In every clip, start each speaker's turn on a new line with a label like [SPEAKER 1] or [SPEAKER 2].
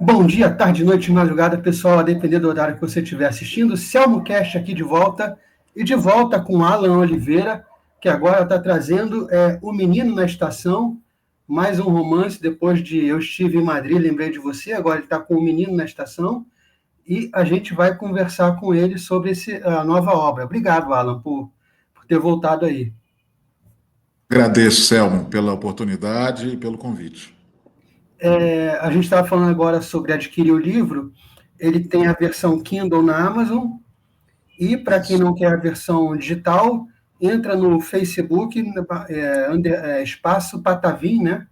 [SPEAKER 1] Bom dia, tarde, noite, madrugada, pessoal, a depender do horário que você estiver assistindo. Selmo Cast aqui de volta, e de volta com Alan Oliveira, que agora está trazendo O Menino na Estação, mais um romance, depois de Eu Estive em Madrid, lembrei de você, agora ele está com O Menino na Estação, e a gente vai conversar com ele sobre a nova obra. Obrigado, Alan, por ter voltado aí.
[SPEAKER 2] Agradeço, Selmo, pela oportunidade e pelo convite.
[SPEAKER 1] A gente estava falando agora sobre adquirir o livro. Ele tem a versão Kindle na Amazon, e para quem não quer a versão digital, entra no Facebook, espaço Patavim, né?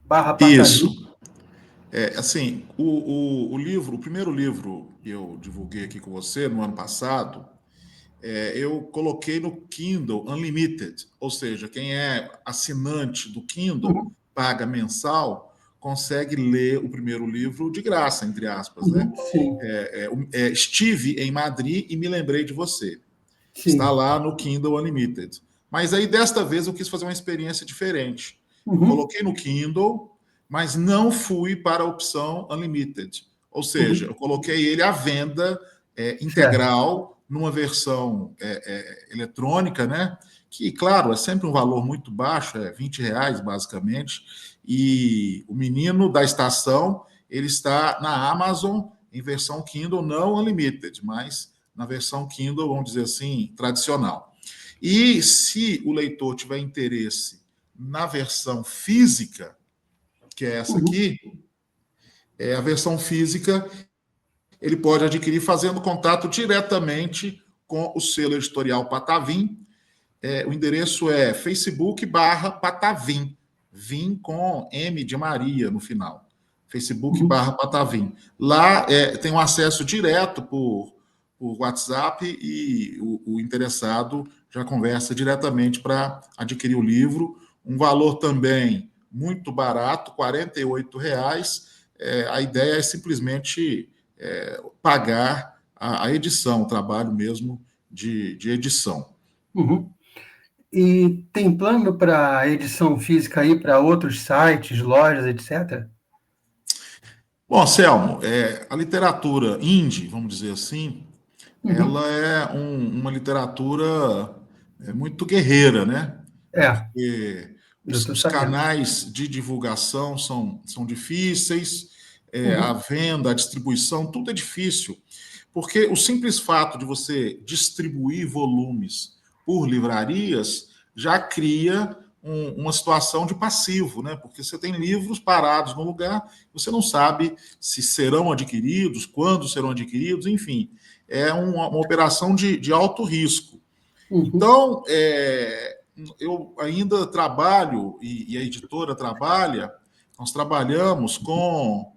[SPEAKER 1] /Patavim.
[SPEAKER 2] Isso. Assim, o livro, o primeiro livro que eu divulguei aqui com você no ano passado, eu coloquei no Kindle Unlimited, ou seja, quem é assinante do Kindle, paga mensal, consegue ler o primeiro livro de graça, entre aspas, né?
[SPEAKER 1] Sim.
[SPEAKER 2] Estive em Madrid e me lembrei de você.
[SPEAKER 1] Sim.
[SPEAKER 2] Está lá no Kindle Unlimited. Mas aí, desta vez, eu quis fazer uma experiência diferente. Eu coloquei no Kindle, mas não fui para a opção Unlimited. Ou seja, eu coloquei ele à venda integral, numa versão eletrônica, né? Que, claro, é sempre um valor muito baixo, R$20, basicamente. E o Menino da Estação, ele está na Amazon em versão Kindle, não Unlimited, mas na versão Kindle, vamos dizer assim, tradicional. E se o leitor tiver interesse na versão física, que é essa aqui, a versão física, ele pode adquirir fazendo contato diretamente com o selo editorial Patavim. O endereço é Facebook/Patavim, Vim com M de Maria no final. Facebook/Patavim. Lá tem um acesso direto por WhatsApp e o interessado já conversa diretamente para adquirir o livro. Um valor também muito barato, R$48. A ideia é simplesmente pagar a edição, o trabalho mesmo de edição.
[SPEAKER 1] E tem plano para edição física aí para outros sites, lojas, etc.?
[SPEAKER 2] Bom, Selmo, a literatura indie, vamos dizer assim, ela é uma literatura muito guerreira, né? Porque os canais de divulgação são difíceis, a venda, a distribuição, tudo é difícil. Porque o simples fato de você distribuir volumes por livrarias já cria uma situação de passivo, né? Porque você tem livros parados no lugar, você não sabe se serão adquiridos, quando serão adquiridos, enfim. É uma operação de alto risco. Então, eu ainda trabalho, e a editora trabalha, nós trabalhamos com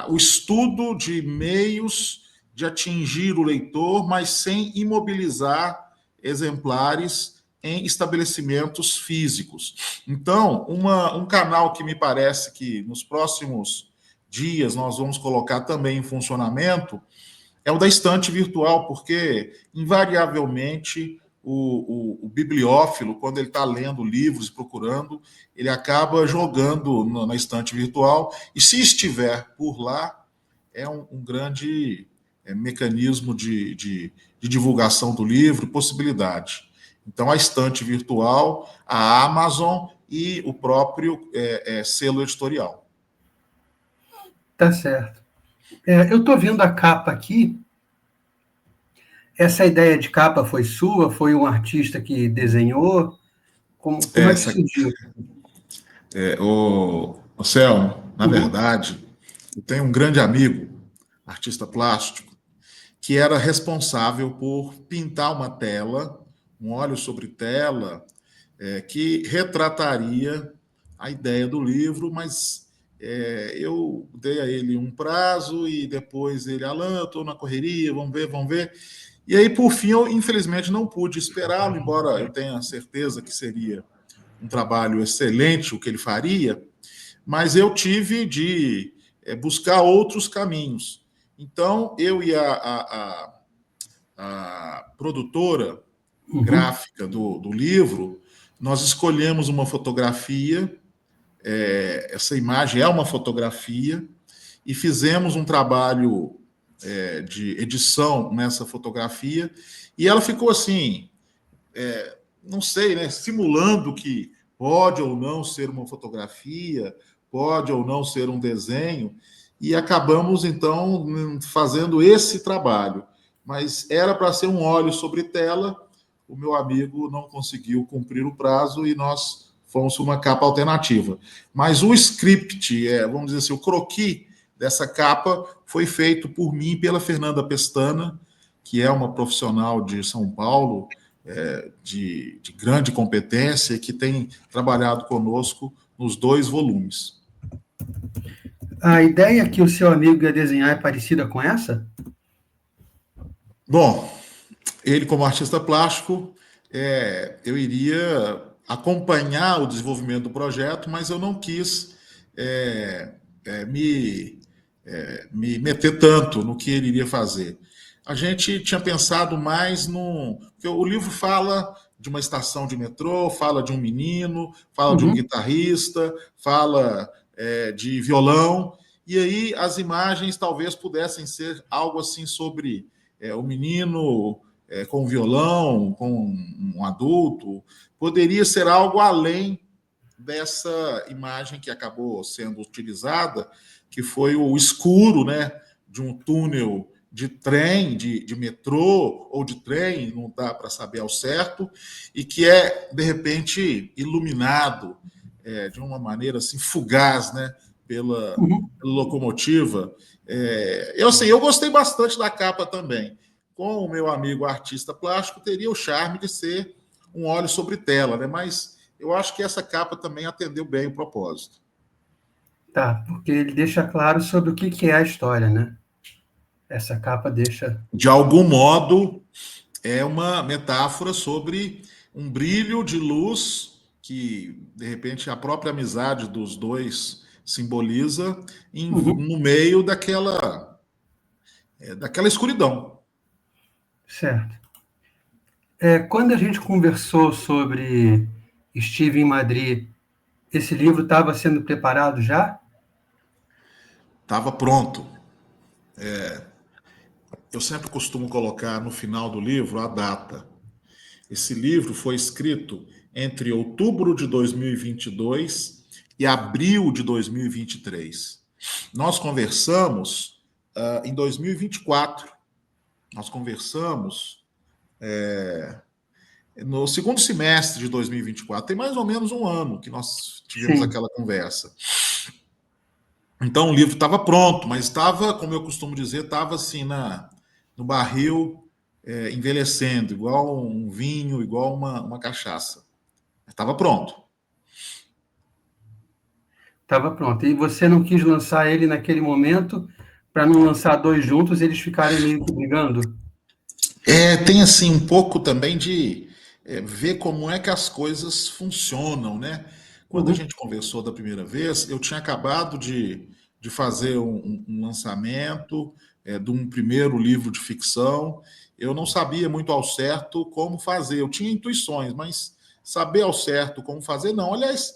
[SPEAKER 2] o estudo de meios de atingir o leitor, mas sem imobilizar exemplares em estabelecimentos físicos. Então, um canal que me parece que nos próximos dias nós vamos colocar também em funcionamento é o da estante virtual, porque, invariavelmente, o bibliófilo, quando ele está lendo livros, procurando, ele acaba jogando na estante virtual, e se estiver por lá, é um grande mecanismo de divulgação do livro, possibilidade. Então, a estante virtual, a Amazon e o próprio selo editorial.
[SPEAKER 1] Tá certo. Eu estou vendo a capa aqui. Essa ideia de capa foi sua? Foi um artista que desenhou? Como é que surgiu?
[SPEAKER 2] O Selmo, na verdade, eu tenho um grande amigo, artista plástico, que era responsável por pintar uma tela, um óleo sobre tela, que retrataria a ideia do livro, mas eu dei a ele um prazo e depois ele, Alan, eu estou na correria, vamos ver. E aí, por fim, eu infelizmente não pude esperá-lo, embora eu tenha certeza que seria um trabalho excelente o que ele faria, mas eu tive de buscar outros caminhos. Então, eu e a produtora gráfica do livro, nós escolhemos uma fotografia, essa imagem é uma fotografia, e fizemos um trabalho de edição nessa fotografia, e ela ficou assim, não sei, né, simulando que pode ou não ser uma fotografia, pode ou não ser um desenho, e acabamos, então, fazendo esse trabalho. Mas era para ser um óleo sobre tela, o meu amigo não conseguiu cumprir o prazo e nós fomos uma capa alternativa. Mas o script, vamos dizer assim, o croquis dessa capa foi feito por mim e pela Fernanda Pestana, que é uma profissional de São Paulo, de grande competência, e que tem trabalhado conosco nos 2 volumes.
[SPEAKER 1] A ideia que o seu amigo ia desenhar é parecida com essa?
[SPEAKER 2] Bom, ele como artista plástico, eu iria acompanhar o desenvolvimento do projeto, mas eu não quis me meter tanto no que ele iria fazer. A gente tinha pensado mais no... Porque o livro fala de uma estação de metrô, fala de um menino, fala de um guitarrista, fala de violão, e aí as imagens talvez pudessem ser algo assim sobre o menino com o violão, com um adulto, poderia ser algo além dessa imagem que acabou sendo utilizada, que foi o escuro, né, de um túnel de trem, de metrô ou de trem, não dá para saber ao certo, e que é, de repente, iluminado de uma maneira assim fugaz, né, pela locomotiva. Eu gostei bastante da capa também. Com o meu amigo artista plástico, teria o charme de ser um óleo sobre tela, né? Mas eu acho que essa capa também atendeu bem o propósito.
[SPEAKER 1] Tá, porque ele deixa claro sobre o que é a história, né? Essa capa deixa...
[SPEAKER 2] De algum modo, é uma metáfora sobre um brilho de luz que, de repente, a própria amizade dos dois simboliza no meio daquela escuridão.
[SPEAKER 1] Certo. Quando a gente conversou sobre Estive em Madrid, esse livro estava sendo preparado já?
[SPEAKER 2] Estava pronto. Eu sempre costumo colocar no final do livro a data. Esse livro foi escrito entre outubro de 2022 e abril de 2023. Nós conversamos em 2024. Nós conversamos no segundo semestre de 2024. Tem mais ou menos um ano que nós tivemos aquela conversa. Então o livro estava pronto, mas estava, como eu costumo dizer, estava assim no barril, envelhecendo, igual um vinho, igual uma cachaça. Estava pronto.
[SPEAKER 1] Estava pronto. E você não quis lançar ele naquele momento para não lançar 2 juntos e eles ficarem meio que brigando?
[SPEAKER 2] Tem assim um pouco também de ver como é que as coisas funcionam, né? Quando a gente conversou da primeira vez, eu tinha acabado de fazer um lançamento de um primeiro livro de ficção. Eu não sabia muito ao certo como fazer. Eu tinha intuições, mas saber ao certo como fazer, não. Aliás,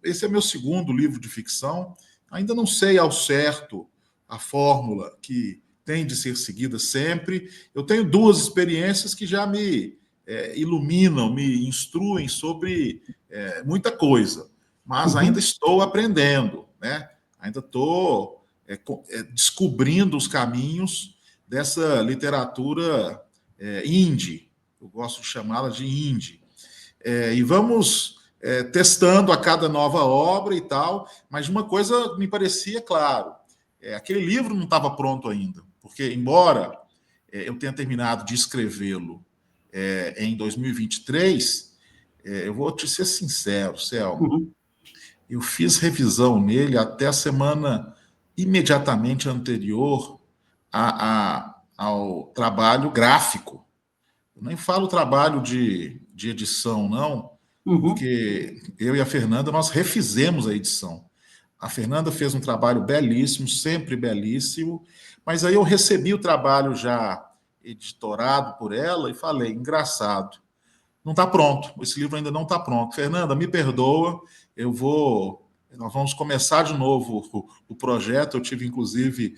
[SPEAKER 2] esse é meu segundo livro de ficção. Ainda não sei ao certo a fórmula que tem de ser seguida sempre. Eu tenho 2 experiências que já me iluminam, me instruem sobre muita coisa, mas ainda estou aprendendo, né? Ainda estou descobrindo os caminhos dessa literatura indie. Eu gosto de chamá-la de indie. E vamos testando a cada nova obra e tal, mas uma coisa me parecia claro: aquele livro não estava pronto ainda, porque, embora eu tenha terminado de escrevê-lo em 2023, eu vou te ser sincero, Selma, eu fiz revisão nele até a semana imediatamente anterior ao trabalho gráfico. Eu nem falo trabalho de edição, não, porque eu e a Fernanda, nós refizemos a edição. A Fernanda fez um trabalho belíssimo, sempre belíssimo, mas aí eu recebi o trabalho já editorado por ela e falei, engraçado, não está pronto, esse livro ainda não está pronto. Fernanda, me perdoa, eu vou nós vamos começar de novo o projeto. Eu tive, inclusive,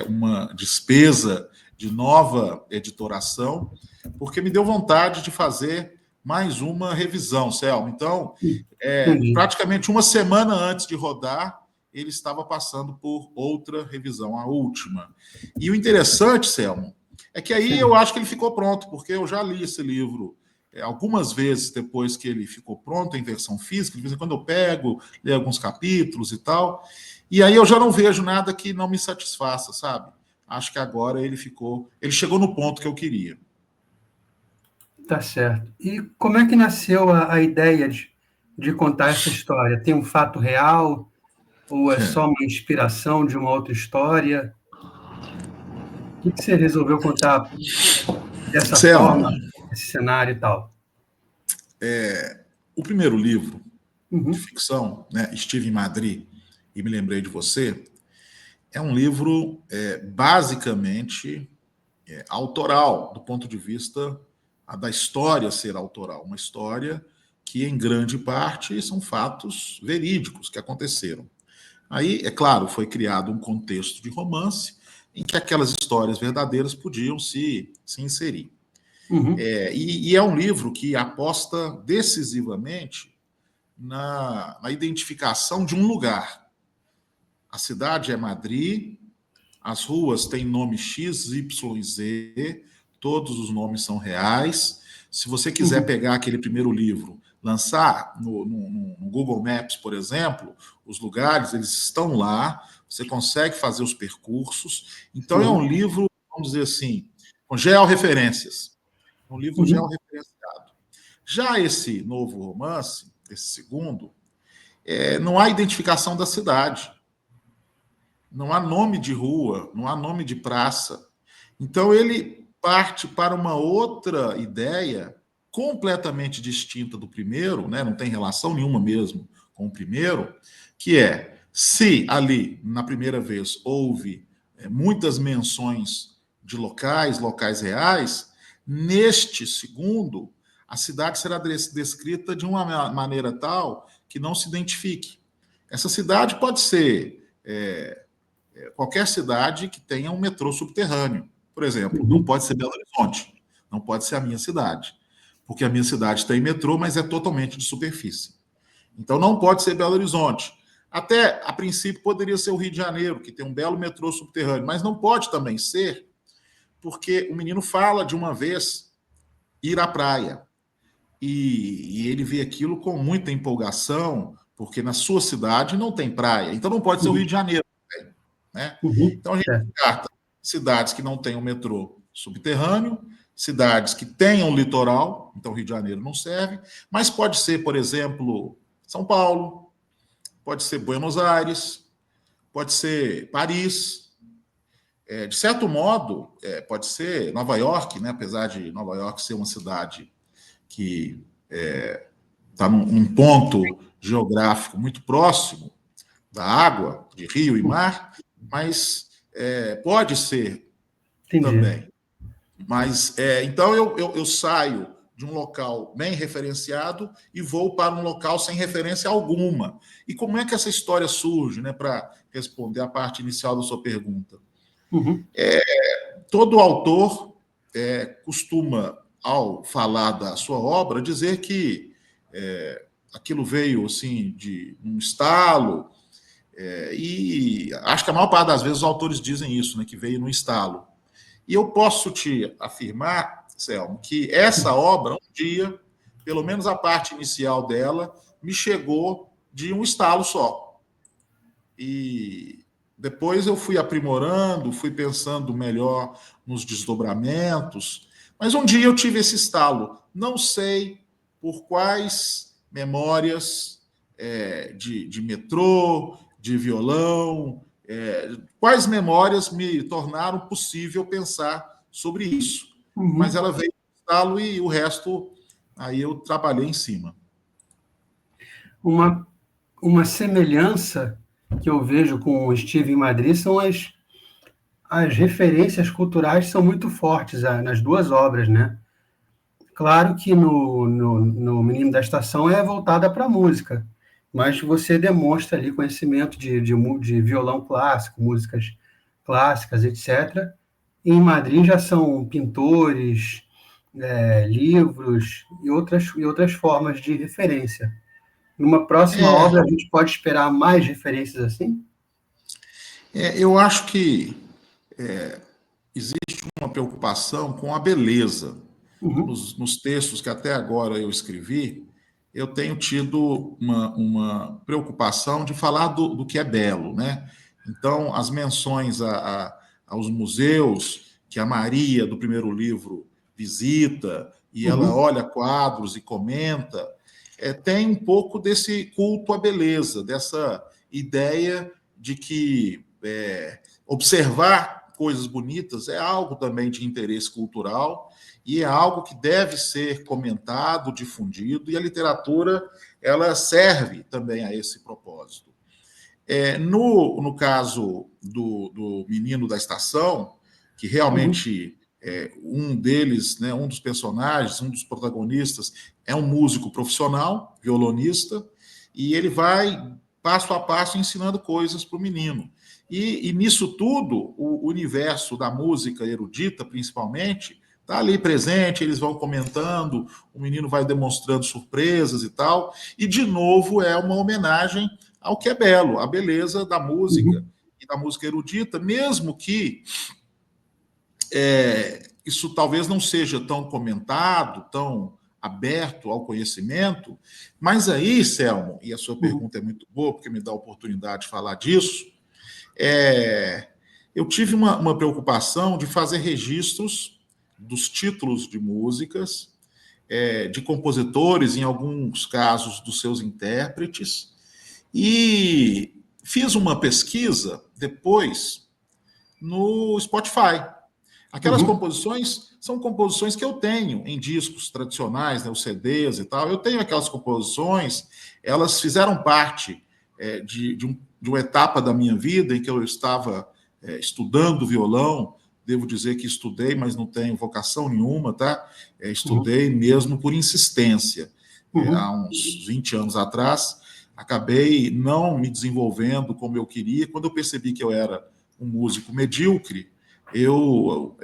[SPEAKER 2] uma despesa de nova editoração, porque me deu vontade de fazer mais uma revisão, Selma. Então, praticamente uma semana antes de rodar, ele estava passando por outra revisão, a última. E o interessante, Selma, é que aí eu acho que ele ficou pronto, porque eu já li esse livro algumas vezes depois que ele ficou pronto em versão física. De vez em quando eu pego, leio alguns capítulos e tal, e aí eu já não vejo nada que não me satisfaça, sabe? Acho que agora ele chegou no ponto que eu queria.
[SPEAKER 1] Tá certo. E como é que nasceu a ideia de contar essa história? Tem um fato real ou é só uma inspiração de uma outra história? O que você resolveu contar dessa forma, esse cenário e tal?
[SPEAKER 2] O primeiro livro de ficção, né, Estive em Madrid e Me Lembrei de Você, é um livro basicamente autoral, do ponto de vista da história ser autoral. Uma história que, em grande parte, são fatos verídicos que aconteceram. Aí, é claro, foi criado um contexto de romance em que aquelas histórias verdadeiras podiam se inserir. E é um livro que aposta decisivamente na identificação de um lugar. A cidade é Madrid, as ruas têm nome X, Y, Z, todos os nomes são reais. Se você quiser pegar aquele primeiro livro, lançar no Google Maps, por exemplo, os lugares, eles estão lá, você consegue fazer os percursos. Então, é um livro, vamos dizer assim, com georreferências. Um livro georreferenciado. Já esse novo romance, esse segundo, não há identificação da cidade. Não há nome de rua, não há nome de praça. Então, ele parte para uma outra ideia completamente distinta do primeiro, né? Não tem relação nenhuma mesmo com o primeiro, que é, se ali, na primeira vez, houve muitas menções de locais reais, neste segundo, a cidade será descrita de uma maneira tal que não se identifique. Essa cidade pode ser qualquer cidade que tenha um metrô subterrâneo. Por exemplo, não pode ser Belo Horizonte, não pode ser a minha cidade, porque a minha cidade tem metrô, mas é totalmente de superfície. Então, não pode ser Belo Horizonte. Até, a princípio, poderia ser o Rio de Janeiro, que tem um belo metrô subterrâneo, mas não pode também ser, porque o menino fala de uma vez ir à praia, e ele vê aquilo com muita empolgação, porque na sua cidade não tem praia, então não pode ser o Rio de Janeiro. Né? Então, a gente descarta cidades que não tenham metrô subterrâneo, cidades que tenham litoral, então Rio de Janeiro não serve, mas pode ser, por exemplo, São Paulo, pode ser Buenos Aires, pode ser Paris, de certo modo, pode ser Nova York, né? Apesar de Nova York ser uma cidade que está num ponto geográfico muito próximo da água, de rio e mar, mas pode ser também. Mas, então, eu saio de um local bem referenciado e vou para um local sem referência alguma. E como é que essa história surge, né, para responder a parte inicial da sua pergunta? Todo autor costuma, ao falar da sua obra, dizer que aquilo veio assim, de um estalo, e acho que a maior parte das vezes os autores dizem isso, né, que veio no estalo. E eu posso te afirmar, Selmo, que essa obra, um dia, pelo menos a parte inicial dela, me chegou de um estalo só. E depois eu fui aprimorando, fui pensando melhor nos desdobramentos, mas um dia eu tive esse estalo. Não sei por quais memórias de metrô, de violão, quais memórias me tornaram possível pensar sobre isso. Mas ela veio do estalo e o resto, aí eu trabalhei em cima.
[SPEAKER 1] Uma semelhança que eu vejo com o Estive em Madrid são as referências culturais são muito fortes nas duas obras, né? Claro que no Menino da Estação é voltada para a música, mas você demonstra ali conhecimento de violão clássico, músicas clássicas, etc. E em Madrid já são pintores, livros e outras formas de referência. Numa próxima obra, a gente pode esperar mais referências assim?
[SPEAKER 2] Eu acho que existe uma preocupação com a beleza. Nos textos que até agora eu escrevi, eu tenho tido uma preocupação de falar do que é belo, né? Então, as menções aos museus que a Maria, do primeiro livro, visita, e ela olha quadros e comenta, tem um pouco desse culto à beleza, dessa ideia de que observar coisas bonitas é algo também de interesse cultural e é algo que deve ser comentado, difundido, e a literatura ela serve também a esse propósito. No caso do Menino da Estação, que realmente um deles, né, um dos personagens, um dos protagonistas, é um músico profissional, violonista, e ele vai passo a passo ensinando coisas para o menino. E nisso tudo, o universo da música erudita, principalmente, está ali presente, eles vão comentando, o menino vai demonstrando surpresas e tal, e de novo é uma homenagem ao que é belo, a beleza da música e da música erudita, mesmo que isso talvez não seja tão comentado, tão aberto ao conhecimento, mas aí, Selmo, e a sua pergunta é muito boa, porque me dá a oportunidade de falar disso, eu tive uma preocupação de fazer registros dos títulos de músicas, de compositores, em alguns casos, dos seus intérpretes, e fiz uma pesquisa depois no Spotify. Aquelas composições são composições que eu tenho em discos tradicionais, né, os CDs e tal. Eu tenho aquelas composições, elas fizeram parte de uma etapa da minha vida em que eu estava estudando violão. Devo dizer que estudei, mas não tenho vocação nenhuma, tá? Estudei mesmo por insistência. Há uns 20 anos atrás, acabei não me desenvolvendo como eu queria. Quando eu percebi que eu era um músico medíocre, eu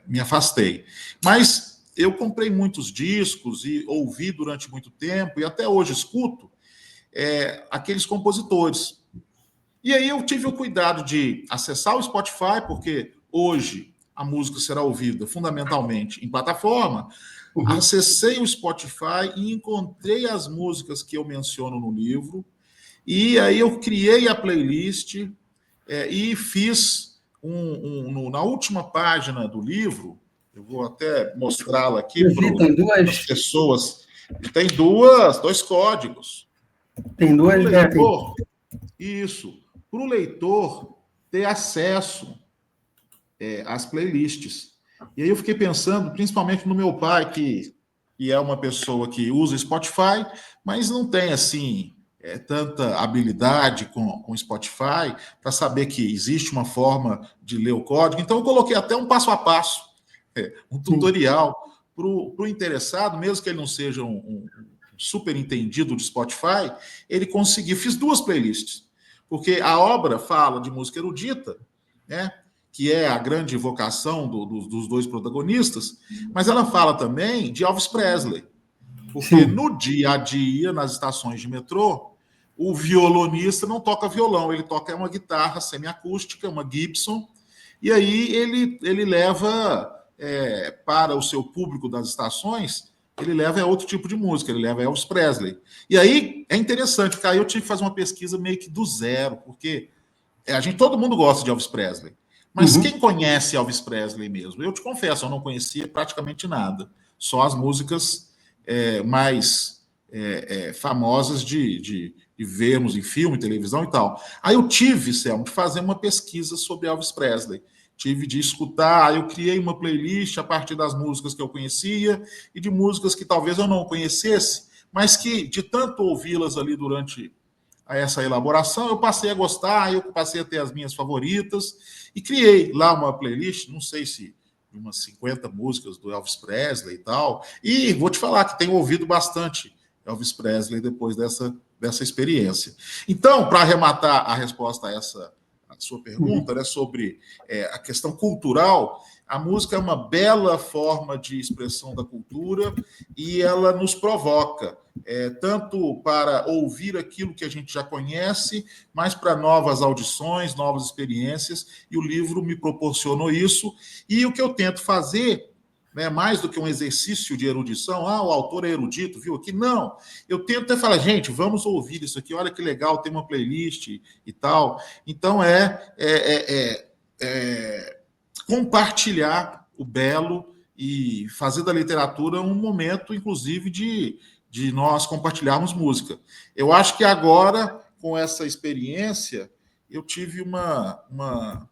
[SPEAKER 2] me afastei. Mas eu comprei muitos discos e ouvi durante muito tempo, e até hoje escuto aqueles compositores. E aí eu tive o cuidado de acessar o Spotify, porque hoje a música será ouvida fundamentalmente em plataforma. Acessei o Spotify e encontrei as músicas que eu menciono no livro, e aí eu criei a playlist e fiz na última página do livro, eu vou até mostrá-la aqui para as pessoas. Tem dois códigos.
[SPEAKER 1] Tem duas.
[SPEAKER 2] Leitor, isso. Para o leitor ter acesso às playlists. E aí eu fiquei pensando, principalmente no meu pai, que é uma pessoa que usa Spotify, mas não tem assim tanta habilidade com Spotify para saber que existe uma forma de ler o código. Então eu coloquei até um passo a passo, um tutorial para o interessado, mesmo que ele não seja um super entendido de Spotify, ele conseguiu. Fiz duas playlists, porque a obra fala de música erudita, né? Que é a grande vocação dos dois protagonistas, mas ela fala também de Elvis Presley, porque no dia a dia, nas estações de metrô, o violonista não toca violão, ele toca uma guitarra semiacústica, uma Gibson, e aí ele leva para o seu público das estações, ele leva outro tipo de música, ele leva Elvis Presley. E aí é interessante, porque aí eu tive que fazer uma pesquisa meio que do zero, porque todo mundo gosta de Elvis Presley. Mas quem conhece Elvis Presley mesmo? Eu te confesso, eu não conhecia praticamente nada. Só as músicas mais famosas de vermos em filme, televisão e tal. Aí eu tive, Selma, de fazer uma pesquisa sobre Elvis Presley. Tive de escutar, eu criei uma playlist a partir das músicas que eu conhecia e de músicas que talvez eu não conhecesse, mas que, de tanto ouvi-las ali durante essa elaboração, eu passei a gostar, eu passei a ter as minhas favoritas e criei lá uma playlist, não sei se umas 50 músicas do Elvis Presley e tal, e vou te falar que tenho ouvido bastante Elvis Presley depois dessa experiência. Então, para arrematar a resposta a sua pergunta, né, sobre a questão cultural, a música é uma bela forma de expressão da cultura e ela nos provoca, tanto para ouvir aquilo que a gente já conhece, mas para novas audições, novas experiências, e o livro me proporcionou isso. E o que eu tento fazer, né, mais do que um exercício de erudição, o autor é erudito, viu aqui? Não, eu tento até falar, gente, vamos ouvir isso aqui, olha que legal, tem uma playlist e tal. Então, compartilhar o belo e fazer da literatura um momento, inclusive, de nós compartilharmos música. Eu acho que agora, com essa experiência, eu tive uma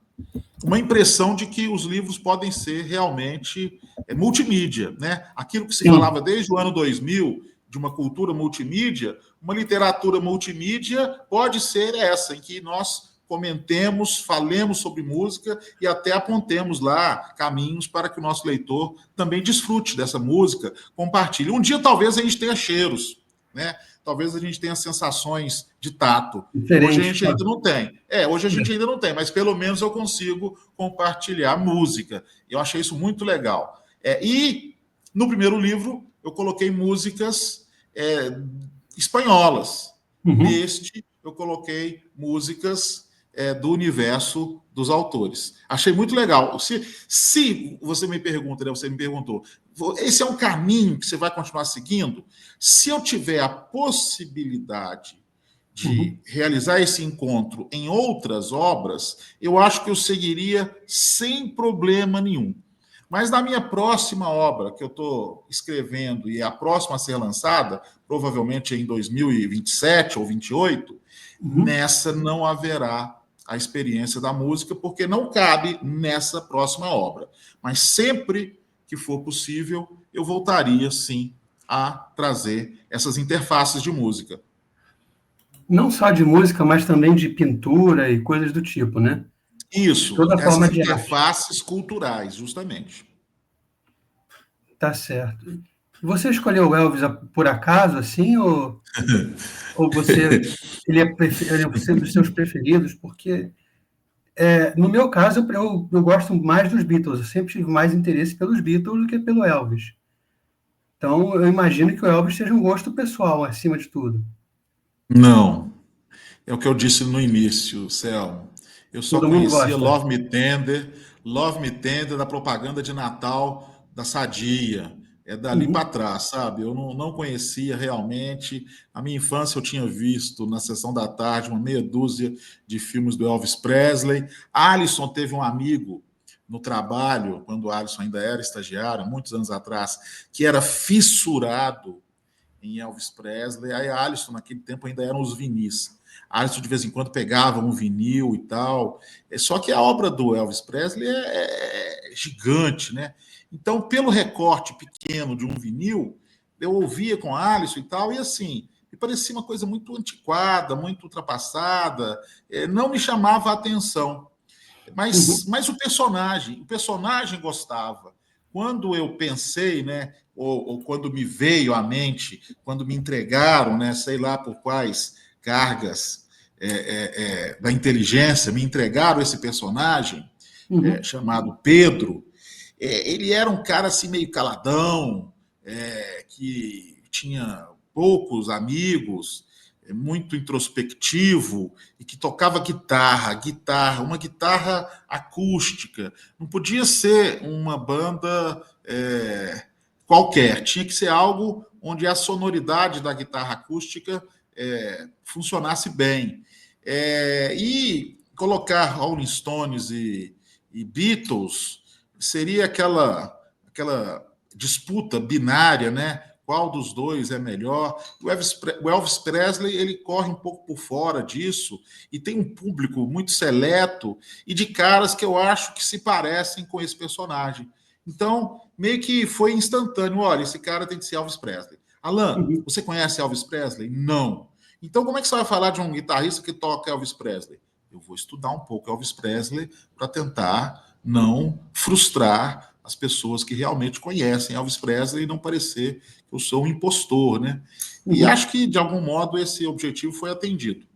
[SPEAKER 2] impressão de que os livros podem ser realmente multimídia, né? Aquilo que se falava desde o ano 2000, de uma cultura multimídia, uma literatura multimídia pode ser essa, em que nós comentemos, falemos sobre música e até apontemos lá caminhos para que o nosso leitor também desfrute dessa música, compartilhe. Um dia talvez a gente tenha cheiros, né? Talvez a gente tenha sensações de tato. Hoje a gente ainda não tem. Hoje a gente ainda não tem, mas pelo menos eu consigo compartilhar música. Eu achei isso muito legal. E no primeiro livro eu coloquei músicas espanholas. Neste eu coloquei músicas do universo dos autores. Achei muito legal. Se você me pergunta, né, você me perguntou, esse é um caminho que você vai continuar seguindo? Se eu tiver a possibilidade de realizar esse encontro em outras obras, eu acho que eu seguiria sem problema nenhum. Mas na minha próxima obra, que eu estou escrevendo, e a próxima a ser lançada, provavelmente em 2027 ou 2028, nessa não haverá a experiência da música, porque não cabe nessa próxima obra. Mas sempre que for possível, eu voltaria, sim, a trazer essas interfaces de música.
[SPEAKER 1] Não só de música, mas também de pintura e coisas do tipo, né?
[SPEAKER 2] Isso,
[SPEAKER 1] toda
[SPEAKER 2] essas
[SPEAKER 1] forma de
[SPEAKER 2] interfaces arte. Culturais, justamente.
[SPEAKER 1] Tá certo. Você escolheu o Elvis por acaso, assim, ou ele é dos seus preferidos? Porque, no meu caso, eu gosto mais dos Beatles. Eu sempre tive mais interesse pelos Beatles do que pelo Elvis. Então, eu imagino que o Elvis seja um gosto pessoal, acima de tudo.
[SPEAKER 2] Não. É o que eu disse no início, Selmo. Eu só conhecia Love Me Tender da propaganda de Natal da Sadia. É dali para trás, sabe? Eu não conhecia realmente. Na minha infância eu tinha visto na sessão da tarde uma meia dúzia de filmes do Elvis Presley. Alisson teve um amigo no trabalho, quando o Alisson ainda era estagiário, muitos anos atrás, que era fissurado em Elvis Presley. Aí Alisson, naquele tempo, ainda eram os vinis. Alisson, de vez em quando, pegava um vinil e tal. Só que a obra do Elvis Presley é gigante, né? Então, pelo recorte pequeno de um vinil, eu ouvia com Alisson e tal, e assim, me parecia uma coisa muito antiquada, muito ultrapassada, não me chamava a atenção. Mas o personagem gostava. Quando eu pensei, né, ou quando me veio à mente, quando me entregaram, né, sei lá por quais cargas da inteligência, me entregaram esse personagem chamado Pedro, ele era um cara assim meio caladão, que tinha poucos amigos, muito introspectivo e que tocava uma guitarra acústica. Não podia ser uma banda qualquer, tinha que ser algo onde a sonoridade da guitarra acústica funcionasse bem. E colocar Rolling Stones e Beatles seria aquela disputa binária, né? Qual dos dois é melhor? O Elvis Presley ele corre um pouco por fora disso e tem um público muito seleto e de caras que eu acho que se parecem com esse personagem. Então, meio que foi instantâneo. Olha, esse cara tem que ser Elvis Presley. Alan, você conhece Elvis Presley? Não. Então, como é que você vai falar de um guitarrista que toca Elvis Presley? eu vou estudar um pouco Elvis Presley para tentar não frustrar as pessoas que realmente conhecem Elvis Presley e não parecer que eu sou um impostor, né? E acho que, de algum modo, esse objetivo foi atendido.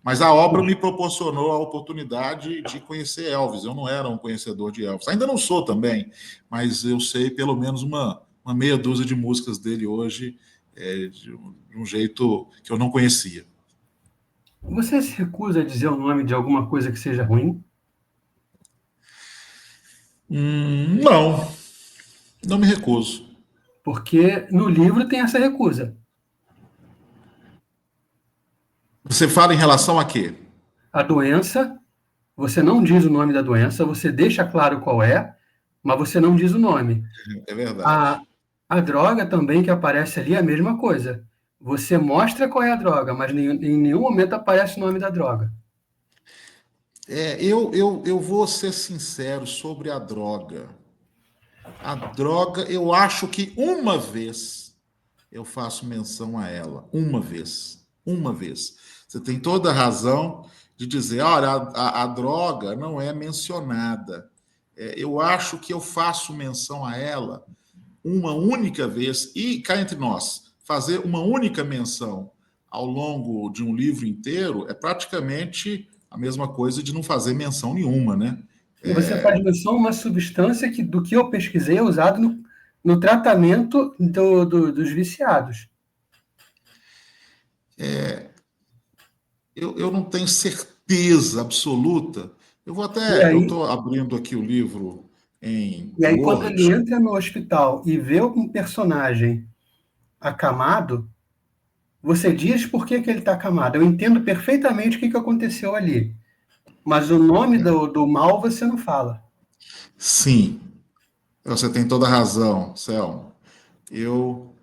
[SPEAKER 2] Mas a obra me proporcionou a oportunidade de conhecer Elvis. Eu não era um conhecedor de Elvis. Ainda não sou também, mas eu sei pelo menos uma meia dúzia de músicas dele hoje, de um jeito que eu não conhecia.
[SPEAKER 1] Você se recusa a dizer o nome de alguma coisa que seja ruim?
[SPEAKER 2] Não, não me recuso.
[SPEAKER 1] Porque no livro tem essa recusa.
[SPEAKER 2] Você fala em relação a quê?
[SPEAKER 1] A doença, você não diz o nome da doença, você deixa claro qual é, mas você não diz o nome.
[SPEAKER 2] É
[SPEAKER 1] A,
[SPEAKER 2] verdade.
[SPEAKER 1] a droga também que aparece ali é a mesma coisa. Você mostra qual é a droga, mas em nenhum momento aparece o nome da droga.
[SPEAKER 2] Eu vou ser sincero sobre a droga. A droga, eu acho que uma vez eu faço menção a ela. Uma vez. Uma vez. Você tem toda a razão de dizer, olha, a droga não é mencionada. Eu acho que eu faço menção a ela uma única vez, e cá entre nós, fazer uma única menção ao longo de um livro inteiro é praticamente a mesma coisa de não fazer menção nenhuma, né?
[SPEAKER 1] E você faz menção a uma substância que, do que eu pesquisei, é usado no tratamento dos viciados.
[SPEAKER 2] Eu não tenho certeza absoluta.
[SPEAKER 1] E
[SPEAKER 2] Eu
[SPEAKER 1] aí,
[SPEAKER 2] estou abrindo aqui o livro em
[SPEAKER 1] e aí, quando ele
[SPEAKER 2] Word.
[SPEAKER 1] entra no hospital e vê um personagem acamado, você diz por que ele está acamado. Eu entendo perfeitamente o que aconteceu ali. Mas o nome do mal você não fala.
[SPEAKER 2] Sim, você tem toda a razão, Selma. Eu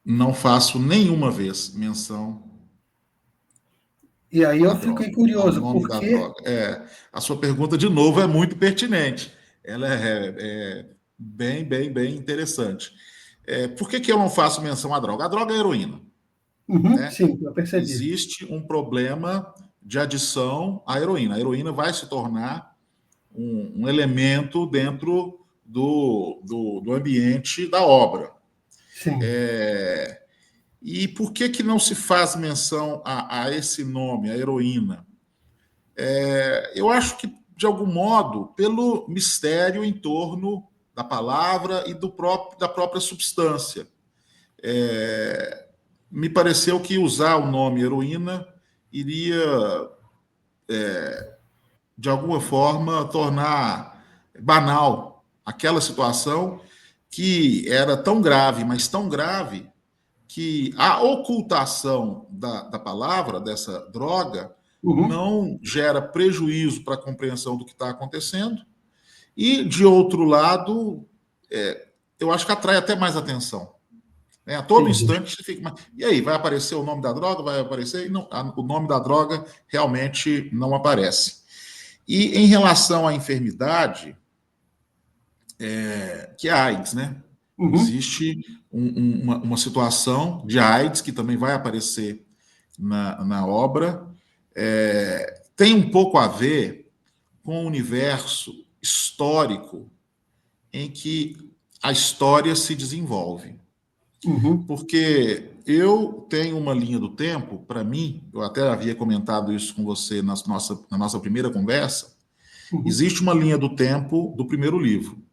[SPEAKER 2] não faço nenhuma vez menção
[SPEAKER 1] E aí
[SPEAKER 2] à
[SPEAKER 1] eu fiquei
[SPEAKER 2] droga, ao
[SPEAKER 1] curioso,
[SPEAKER 2] nome da
[SPEAKER 1] porque.
[SPEAKER 2] droga. A sua pergunta, de novo, é muito pertinente. Ela é bem interessante. Por que eu não faço menção à droga? A droga é heroína,
[SPEAKER 1] Uhum,
[SPEAKER 2] né?
[SPEAKER 1] sim, eu percebi.
[SPEAKER 2] Existe um problema de adição à heroína. A heroína vai se tornar um elemento dentro do ambiente da obra.
[SPEAKER 1] Sim.
[SPEAKER 2] E por que não se faz menção a esse nome, a heroína? Eu acho que, de algum modo, pelo mistério em torno da palavra e da própria substância. Me pareceu que usar o nome heroína iria, de alguma forma, tornar banal aquela situação que era tão grave, mas tão grave, que a ocultação da palavra, dessa droga,
[SPEAKER 1] Uhum.
[SPEAKER 2] não gera prejuízo para a compreensão do que está acontecendo, e, de outro lado, eu acho que atrai até mais atenção. A todo
[SPEAKER 1] Entendi.
[SPEAKER 2] instante você fica, e aí, vai aparecer o nome da droga? Vai aparecer? E não, o nome da droga realmente não aparece. E em relação à enfermidade, que é a AIDS, né?
[SPEAKER 1] Uhum.
[SPEAKER 2] Existe uma situação de AIDS que também vai aparecer na obra. Tem um pouco a ver com o universo histórico em que a história se desenvolve.
[SPEAKER 1] Uhum.
[SPEAKER 2] Porque eu tenho uma linha do tempo, para mim, eu até havia comentado isso com você na nossa primeira conversa,
[SPEAKER 1] Uhum.
[SPEAKER 2] existe uma linha do tempo do primeiro livro.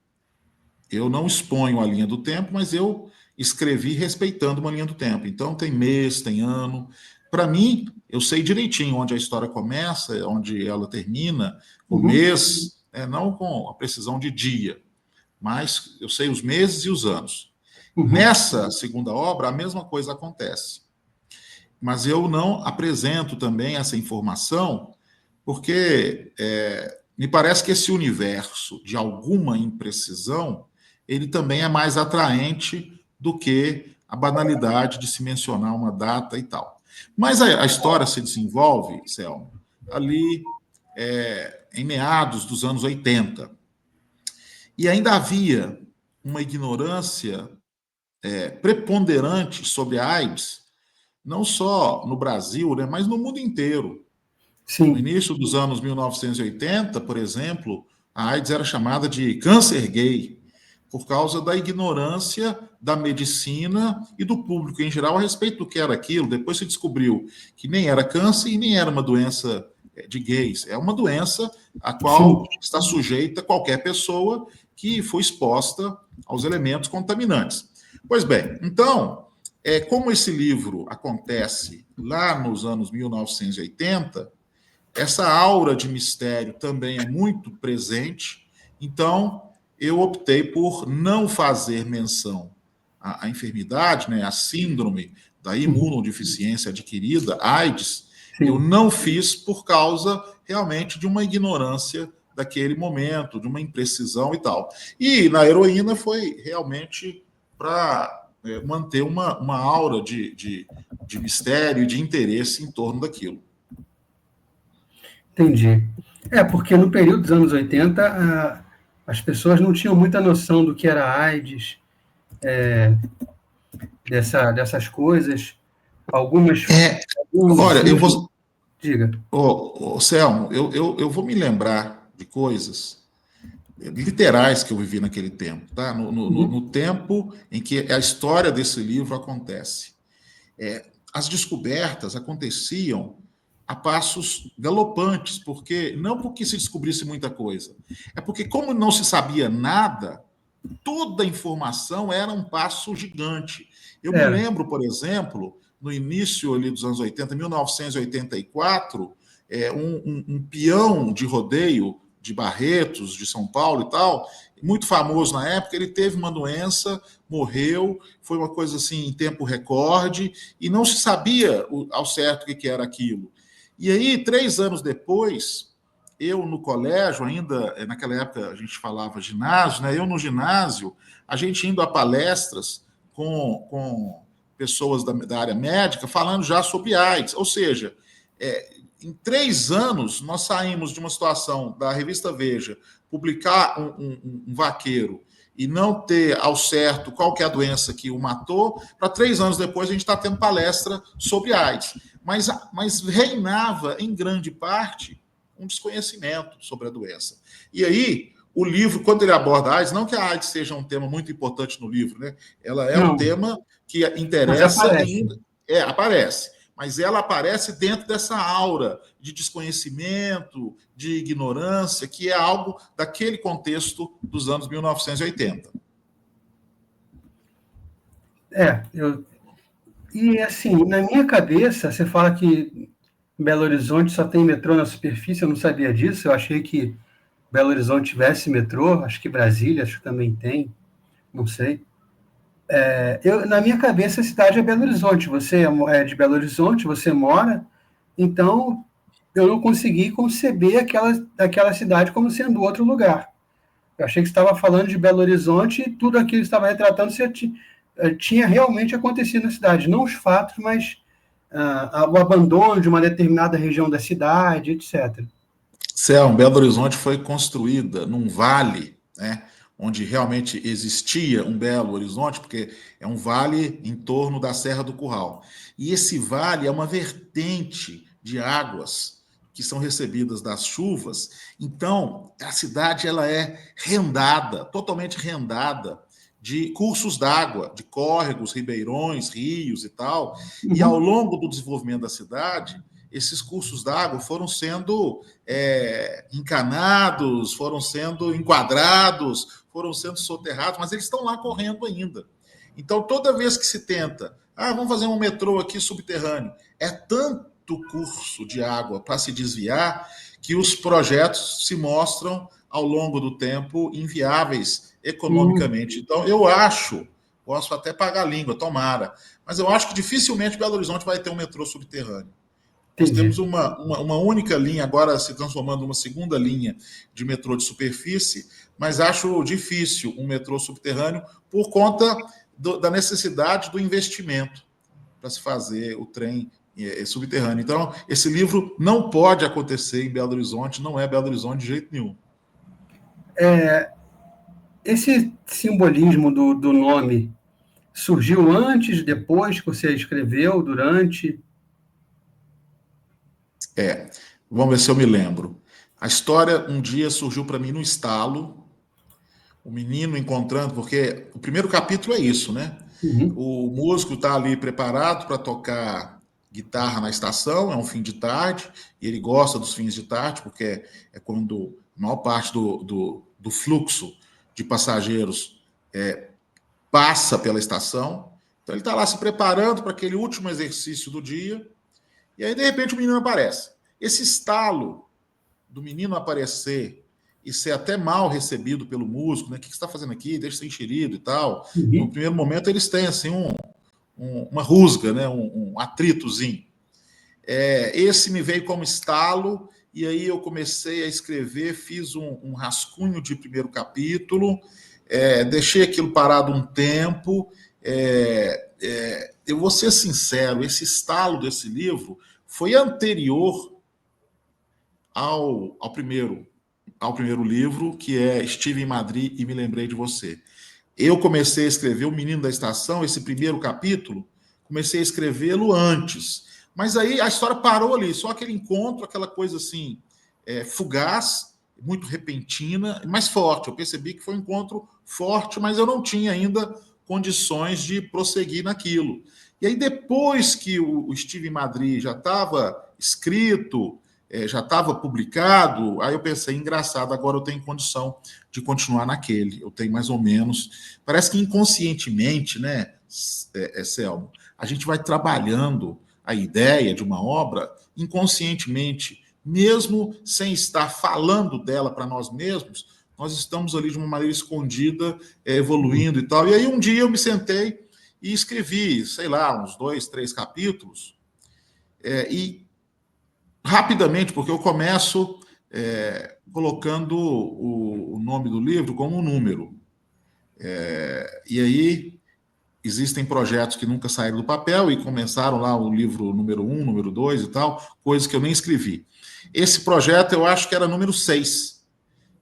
[SPEAKER 2] Eu não exponho a linha do tempo, mas eu escrevi respeitando uma linha do tempo. Então tem mês, tem ano. Para mim, eu sei direitinho onde a história começa, onde ela termina, o
[SPEAKER 1] Uhum.
[SPEAKER 2] mês, não com a precisão de dia, mas eu sei os meses e os anos.
[SPEAKER 1] Uhum.
[SPEAKER 2] Nessa segunda obra, a mesma coisa acontece. Mas eu não apresento também essa informação, porque me parece que esse universo de alguma imprecisão, ele também é mais atraente do que a banalidade de se mencionar uma data e tal. Mas a história se desenvolve, Selma, ali em meados dos anos 80. E ainda havia uma ignorância preponderante sobre a AIDS, não só no Brasil, né, mas no mundo inteiro.
[SPEAKER 1] Sim.
[SPEAKER 2] No início dos anos 1980, por exemplo, a AIDS era chamada de câncer gay, por causa da ignorância da medicina e do público em geral a respeito do que era aquilo. Depois se descobriu que nem era câncer e nem era uma doença de gays. É uma doença a qual está sujeita qualquer pessoa que foi exposta aos elementos contaminantes. Pois bem, então, como esse livro acontece lá nos anos 1980, essa aura de mistério também é muito presente, então eu optei por não fazer menção à enfermidade, né, à síndrome da imunodeficiência adquirida, AIDS. Sim. Eu não fiz por causa realmente de uma ignorância daquele momento, de uma imprecisão e tal. E na heroína foi realmente para manter uma aura de mistério e de interesse em torno daquilo.
[SPEAKER 1] Entendi. Porque no período dos anos 80, as pessoas não tinham muita noção do que era AIDS, dessas coisas. Algumas.
[SPEAKER 2] Olha, eu vou.
[SPEAKER 1] Diga.
[SPEAKER 2] Selmo, eu vou me lembrar de coisas literais que eu vivi naquele tempo, tá? No tempo em que a história desse livro acontece. As descobertas aconteciam a passos galopantes, não porque se descobrisse muita coisa, é porque como não se sabia nada, toda a informação era um passo gigante. Eu me lembro, por exemplo, no início ali dos anos 80, 1984, um peão de rodeio de Barretos, de São Paulo e tal, muito famoso na época, ele teve uma doença, morreu, foi uma coisa assim em tempo recorde, e não se sabia ao certo o que era aquilo. E aí, 3 anos depois, eu no colégio, ainda naquela época a gente falava ginásio, né? Eu no ginásio, a gente indo a palestras com pessoas da área médica falando já sobre AIDS. Ou seja, em 3 anos, nós saímos de uma situação da revista Veja publicar um vaqueiro e não ter ao certo qual que é a doença que o matou, para 3 anos depois a gente está tendo palestra sobre AIDS. Mas reinava, em grande parte, um desconhecimento sobre a doença. E aí, o livro, quando ele aborda a AIDS, não que a AIDS seja um tema muito importante no livro, né? Ela é um tema que interessa aparece. Mas ela aparece dentro dessa aura de desconhecimento, de ignorância, que é algo daquele contexto dos anos 1980.
[SPEAKER 1] E assim, na minha cabeça, você fala que Belo Horizonte só tem metrô na superfície, eu não sabia disso, eu achei que Belo Horizonte tivesse metrô, acho que Brasília, acho que também tem, não sei. Na minha cabeça, a cidade é Belo Horizonte, você é de Belo Horizonte, você mora, então eu não consegui conceber aquela cidade como sendo outro lugar. Eu achei que você estava falando de Belo Horizonte e tudo aquilo que estava retratando tinha realmente acontecido na cidade, não os fatos, mas o abandono de uma determinada região da cidade, etc.
[SPEAKER 2] Belo Horizonte foi construída num vale, né, onde realmente existia um Belo Horizonte, porque é um vale em torno da Serra do Curral. E esse vale é uma vertente de águas que são recebidas das chuvas. Então, a cidade ela é rendada, totalmente rendada de cursos d'água, de córregos, ribeirões, rios e tal. E ao longo do desenvolvimento da cidade, esses cursos d'água foram sendo encanados, foram sendo enquadrados, foram sendo soterrados, mas eles estão lá correndo ainda. Então, toda vez que se tenta, vamos fazer um metrô aqui subterrâneo, é tanto curso de água para se desviar que os projetos se mostram, ao longo do tempo, inviáveis economicamente. Então, eu acho, posso até pagar a língua, tomara, mas eu acho que dificilmente Belo Horizonte vai ter um metrô subterrâneo. Nós temos uma única linha, agora se transformando numa segunda linha de metrô de superfície, mas acho difícil um metrô subterrâneo por conta da necessidade do investimento para se fazer o trem subterrâneo. Então, esse livro não pode acontecer em Belo Horizonte, não é Belo Horizonte de jeito nenhum.
[SPEAKER 1] Esse simbolismo do nome surgiu antes, depois que você escreveu, durante?
[SPEAKER 2] Vamos ver se eu me lembro. A história um dia surgiu para mim no estalo, o menino encontrando, porque o primeiro capítulo é isso, né?
[SPEAKER 1] Uhum.
[SPEAKER 2] O músico está ali preparado para tocar guitarra na estação, é um fim de tarde, e ele gosta dos fins de tarde, porque é quando a maior parte do fluxo de passageiros passa pela estação. Então ele está lá se preparando para aquele último exercício do dia, e aí de repente o menino aparece. Esse estalo do menino aparecer e ser até mal recebido pelo músico, né? O que você está fazendo aqui? Deixa ser enxerido e tal. No
[SPEAKER 1] Uhum.
[SPEAKER 2] primeiro momento eles têm assim uma rusga, né? Um atritozinho. Esse me veio como estalo, e aí eu comecei a escrever, fiz um rascunho de primeiro capítulo, deixei aquilo parado um tempo. Eu vou ser sincero, esse estalo desse livro foi anterior ao primeiro livro, que é Estive em Madrid e Me Lembrei de Você. Eu comecei a escrever O Menino da Estação, esse primeiro capítulo, comecei a escrevê-lo antes. Mas aí a história parou ali, só aquele encontro, aquela coisa assim, fugaz, muito repentina, mas forte. Eu percebi que foi um encontro forte, mas eu não tinha ainda condições de prosseguir naquilo. E aí, depois que o Estive em Madrid já estava escrito, já estava publicado, aí eu pensei, engraçado, agora eu tenho condição de continuar naquele. Eu tenho mais ou menos. Parece que inconscientemente, né, Selmo, a gente vai trabalhando a ideia de uma obra inconscientemente, mesmo sem estar falando dela para nós mesmos, nós estamos ali de uma maneira escondida, evoluindo e tal. E aí um dia eu me sentei e escrevi, sei lá, uns 2, 3 capítulos, e rapidamente, porque eu começo colocando o nome do livro como um número. E aí existem projetos que nunca saíram do papel e começaram lá o livro número 1, número 2 e tal, coisas que eu nem escrevi. Esse projeto eu acho que era número 6.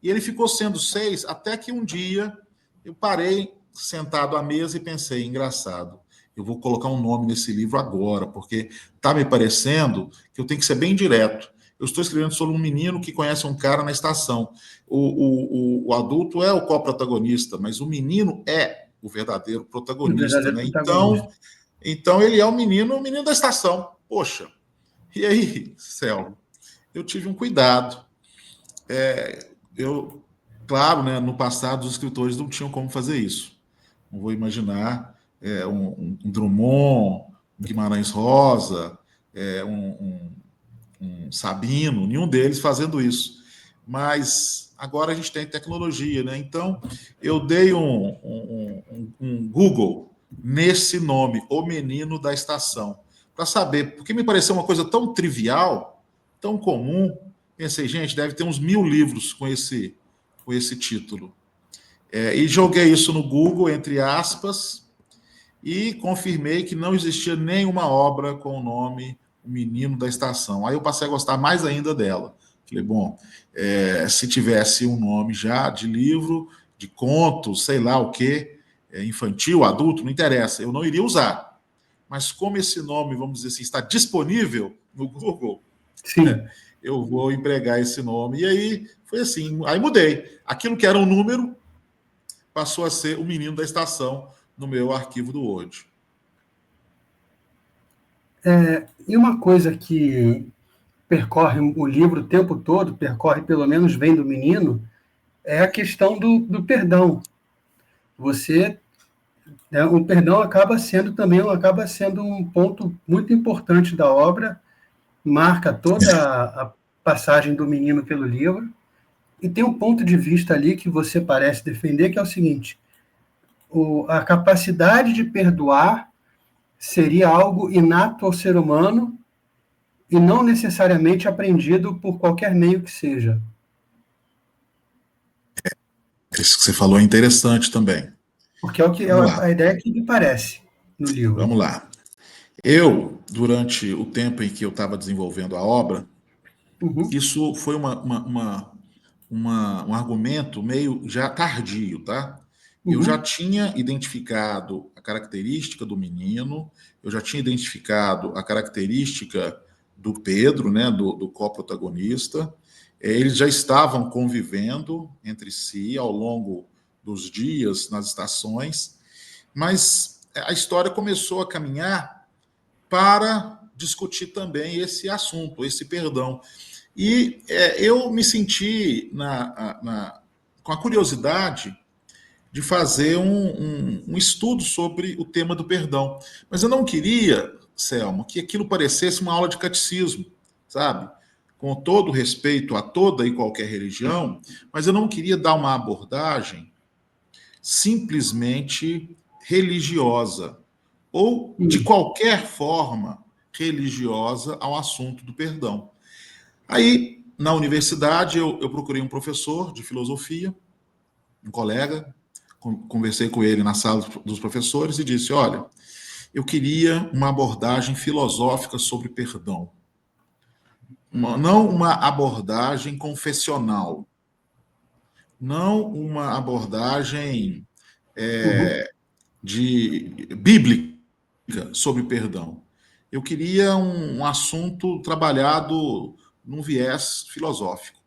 [SPEAKER 2] E ele ficou sendo 6 até que um dia eu parei sentado à mesa e pensei, engraçado, eu vou colocar um nome nesse livro agora, porque está me parecendo que eu tenho que ser bem direto. Eu estou escrevendo sobre um menino que conhece um cara na estação. O adulto é o co-protagonista, mas o menino é o verdadeiro
[SPEAKER 1] O
[SPEAKER 2] protagonista,
[SPEAKER 1] verdadeiro
[SPEAKER 2] né?
[SPEAKER 1] protagonista.
[SPEAKER 2] Então ele é o menino da estação. Poxa, e aí, Céu, eu tive um cuidado. Eu, claro, né, no passado os escritores não tinham como fazer isso. Não vou imaginar um Drummond, um Guimarães Rosa, um Sabino, nenhum deles fazendo isso. Mas agora a gente tem tecnologia, né? Então eu dei um Google nesse nome, O Menino da Estação, para saber, porque me pareceu uma coisa tão trivial, tão comum. Pensei, gente, deve ter uns 1000 livros com esse título. E joguei isso no Google, entre aspas, e confirmei que não existia nenhuma obra com o nome O Menino da Estação. Aí eu passei a gostar mais ainda dela. Falei, bom, se tivesse um nome já de livro, de conto, sei lá o quê, infantil, adulto, não interessa, eu não iria usar. Mas como esse nome, vamos dizer assim, está disponível no Google,
[SPEAKER 1] Sim.
[SPEAKER 2] eu vou empregar esse nome. E aí foi assim, aí mudei. Aquilo que era um número passou a ser O Menino da Estação no meu arquivo do Word.
[SPEAKER 1] E uma coisa que percorre o livro o tempo todo, percorre pelo menos vem do menino, é a questão do perdão. Você, né, o perdão acaba sendo um ponto muito importante da obra, marca toda a passagem do menino pelo livro, e tem um ponto de vista ali que você parece defender, que é o seguinte: a capacidade de perdoar seria algo inato ao ser humano e não necessariamente aprendido por qualquer meio que seja.
[SPEAKER 2] Isso que você falou é interessante também.
[SPEAKER 1] Porque é o que é
[SPEAKER 2] Vamos lá,
[SPEAKER 1] a ideia que me parece no livro.
[SPEAKER 2] vamos lá. Eu, durante o tempo em que eu estava desenvolvendo a obra,
[SPEAKER 1] Uhum,
[SPEAKER 2] isso foi um argumento meio já tardio, tá? Eu já
[SPEAKER 1] uhum,
[SPEAKER 2] tinha identificado a característica do menino, eu já tinha identificado a característica do Pedro, né, do co-protagonista. Eles já estavam convivendo entre si ao longo dos dias, nas estações, mas a história começou a caminhar para discutir também esse assunto, esse perdão. E eu me senti com a curiosidade de fazer um estudo sobre o tema do perdão. Mas eu não queria, Selma, que aquilo parecesse uma aula de catecismo, sabe? Com todo respeito a toda e qualquer religião, mas eu não queria dar uma abordagem simplesmente religiosa ou de qualquer forma religiosa ao assunto do perdão. Aí, na universidade, eu procurei um professor de filosofia, um colega, conversei com ele na sala dos professores e disse: olha, eu queria uma abordagem filosófica sobre perdão. Não uma abordagem confessional, não uma abordagem bíblica sobre perdão. Eu queria um assunto trabalhado num viés filosófico.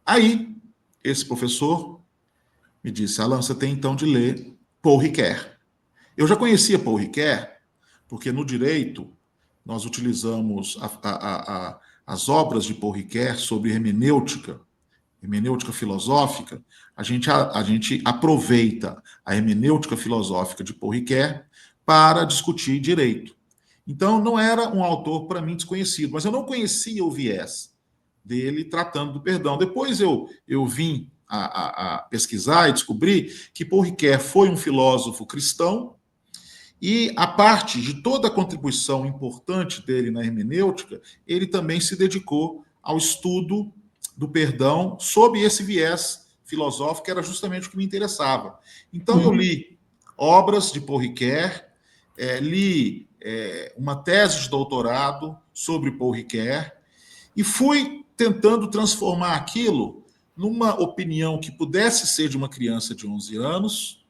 [SPEAKER 2] Aí, esse professor me disse: Alan, você tem então de ler Paul Ricoeur. Eu já conhecia Paul Ricoeur, porque no direito nós utilizamos as obras de Paul Ricoeur sobre hermenêutica filosófica. A gente aproveita a hermenêutica filosófica de Paul Ricoeur para discutir direito. Então, não era um autor, para mim, desconhecido, mas eu não conhecia o viés dele tratando do perdão. Depois eu vim a pesquisar e descobri que Paul Ricoeur foi um filósofo cristão e, a parte de toda a contribuição importante dele na hermenêutica, ele também se dedicou ao estudo do perdão sob esse viés filosófico, que era justamente o que me interessava. Então, eu li obras de Paul Ricoeur, li uma tese de doutorado sobre Paul Ricoeur e fui tentando transformar aquilo numa opinião que pudesse ser de uma criança de 11 anos,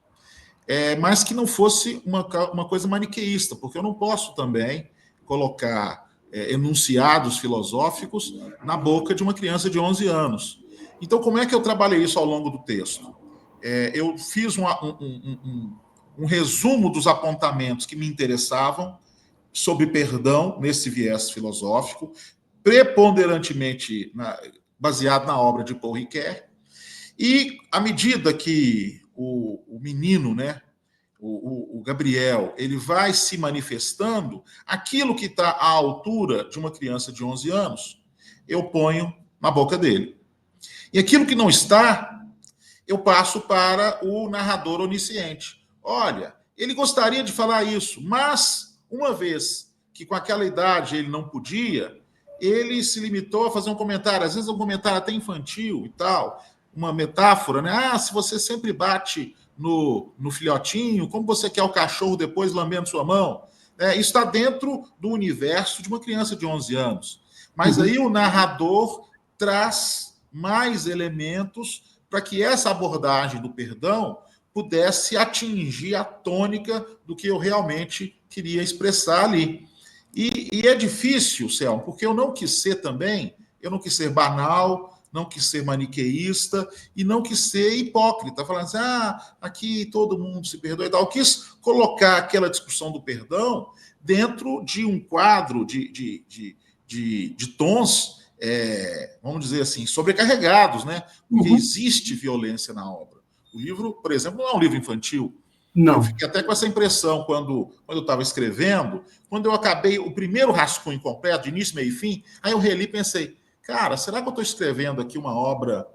[SPEAKER 2] mas que não fosse uma coisa maniqueísta, porque eu não posso também colocar enunciados filosóficos na boca de uma criança de 11 anos. Então, como é que eu trabalhei isso ao longo do texto? Eu fiz um resumo dos apontamentos que me interessavam sobre perdão nesse viés filosófico, preponderantemente baseado na obra de Paul Ricoeur, e à medida que o menino, né, o Gabriel, ele vai se manifestando, aquilo que está à altura de uma criança de 11 anos, eu ponho na boca dele. E aquilo que não está, eu passo para o narrador onisciente. Olha, ele gostaria de falar isso, mas uma vez que com aquela idade ele não podia, ele se limitou a fazer um comentário, às vezes um comentário até infantil e tal, uma metáfora, né? Ah, se você sempre bate no filhotinho, como você quer o cachorro depois lambendo sua mão? Isso está dentro do universo de uma criança de 11 anos. Mas aí o narrador traz mais elementos para que essa abordagem do perdão pudesse atingir a tônica do que eu realmente queria expressar ali. E é difícil, Selma, porque eu não quis ser banal, não quis ser maniqueísta e não quis ser hipócrita, falando assim, aqui todo mundo se perdoa e tal. Eu quis colocar aquela discussão do perdão dentro de um quadro de tons, vamos dizer assim, sobrecarregados, né? Porque existe violência na obra. O livro, por exemplo, não é um livro infantil. Não. Eu fiquei até com essa impressão quando eu estava escrevendo, quando eu acabei o primeiro rascunho completo, de início, meio e fim, aí eu reli e pensei, cara, será que eu estou escrevendo aqui uma obra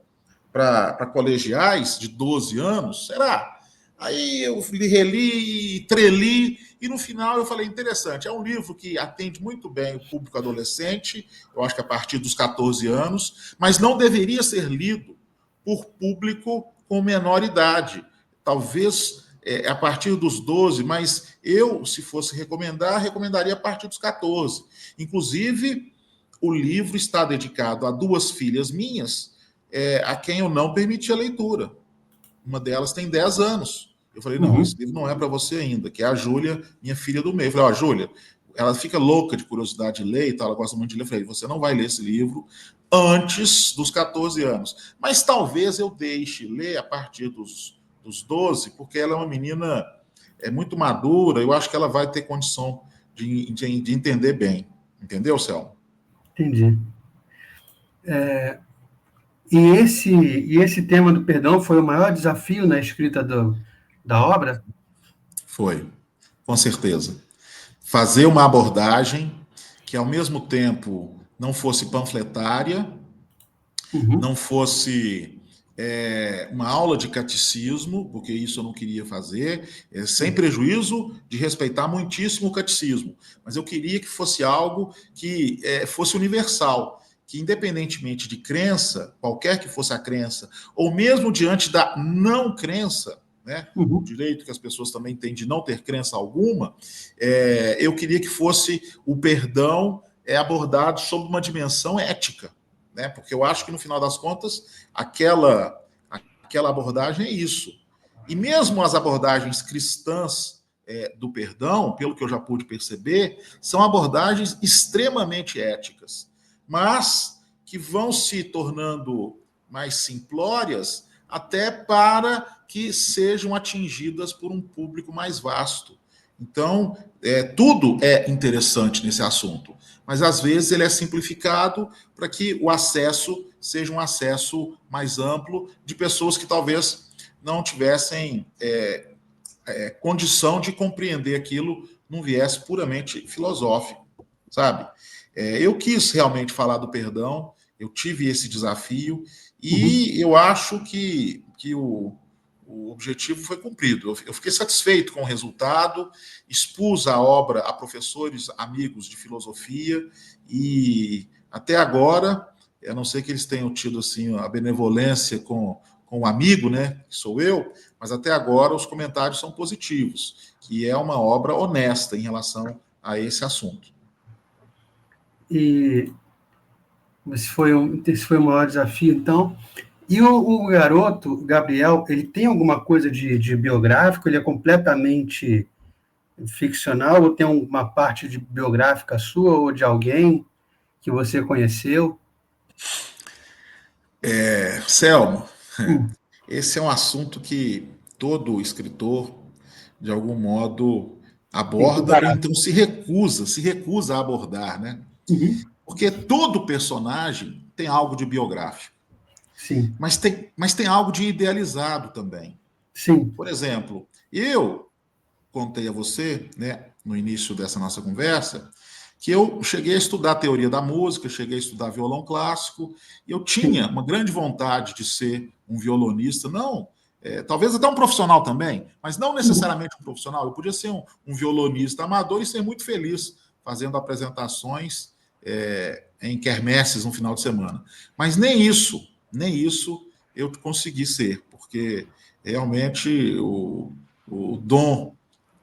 [SPEAKER 2] para colegiais de 12 anos? Será? Aí eu reli, treli, e no final eu falei, interessante, é um livro que atende muito bem o público adolescente, eu acho que a partir dos 14 anos, mas não deveria ser lido por público com menor idade. Talvez a partir dos 12, mas eu, se fosse recomendar, recomendaria a partir dos 14. Inclusive, o livro está dedicado a 2 filhas minhas, a quem eu não permiti a leitura. Uma delas tem 10 anos. Eu falei, não, esse livro não é para você ainda, que é a Júlia, minha filha do meio. Eu falei, Júlia, ela fica louca de curiosidade de ler e tal, ela gosta muito de ler. Eu falei, você não vai ler esse livro antes dos 14 anos. Mas talvez eu deixe ler a partir dos 12, porque ela é uma menina muito madura, eu acho que ela vai ter condição de entender bem. Entendeu, Selma?
[SPEAKER 1] Entendi. E esse tema do perdão foi o maior desafio na escrita da obra?
[SPEAKER 2] Foi, com certeza. Fazer uma abordagem que, ao mesmo tempo, não fosse panfletária, não fosse uma aula de catecismo, porque isso eu não queria fazer, sem prejuízo de respeitar muitíssimo o catecismo, mas eu queria que fosse algo que fosse universal, que independentemente de crença, qualquer que fosse a crença, ou mesmo diante da não crença, né, o direito que as pessoas também têm de não ter crença alguma, eu queria que fosse o perdão abordado sob uma dimensão ética, né? Porque eu acho que, no final das contas, aquela abordagem é isso. E mesmo as abordagens cristãs do perdão, pelo que eu já pude perceber, são abordagens extremamente éticas, mas que vão se tornando mais simplórias até para que sejam atingidas por um público mais vasto. Então, tudo é interessante nesse assunto, mas às vezes ele é simplificado para que o acesso seja um acesso mais amplo de pessoas que talvez não tivessem condição de compreender aquilo num viés puramente filosófico, sabe? Eu quis realmente falar do perdão, eu tive esse desafio e eu acho que o objetivo foi cumprido. Eu fiquei satisfeito com o resultado, expus a obra a professores, amigos de filosofia, e até agora, a não ser que eles tenham tido assim, a benevolência com um amigo, né, que sou eu, mas até agora os comentários são positivos, que é uma obra honesta em relação a esse assunto.
[SPEAKER 1] E esse foi o maior desafio, então. E o garoto, o Gabriel, ele tem alguma coisa de biográfico? Ele é completamente ficcional ou tem uma parte de biográfica sua ou de alguém que você conheceu?
[SPEAKER 2] Selmo, esse é um assunto que todo escritor, de algum modo, aborda ou então se recusa a abordar, né? Porque todo personagem tem algo de biográfico.
[SPEAKER 1] Sim.
[SPEAKER 2] Mas tem algo de idealizado também.
[SPEAKER 1] Sim.
[SPEAKER 2] Por exemplo, eu contei a você, né, no início dessa nossa conversa, que eu cheguei a estudar teoria da música, cheguei a estudar violão clássico, e eu tinha uma grande vontade de ser um violonista, não, talvez até um profissional também, mas não necessariamente um profissional. Eu podia ser um violonista amador e ser muito feliz fazendo apresentações em quermesses no final de semana. Mas nem isso eu consegui ser, porque realmente o dom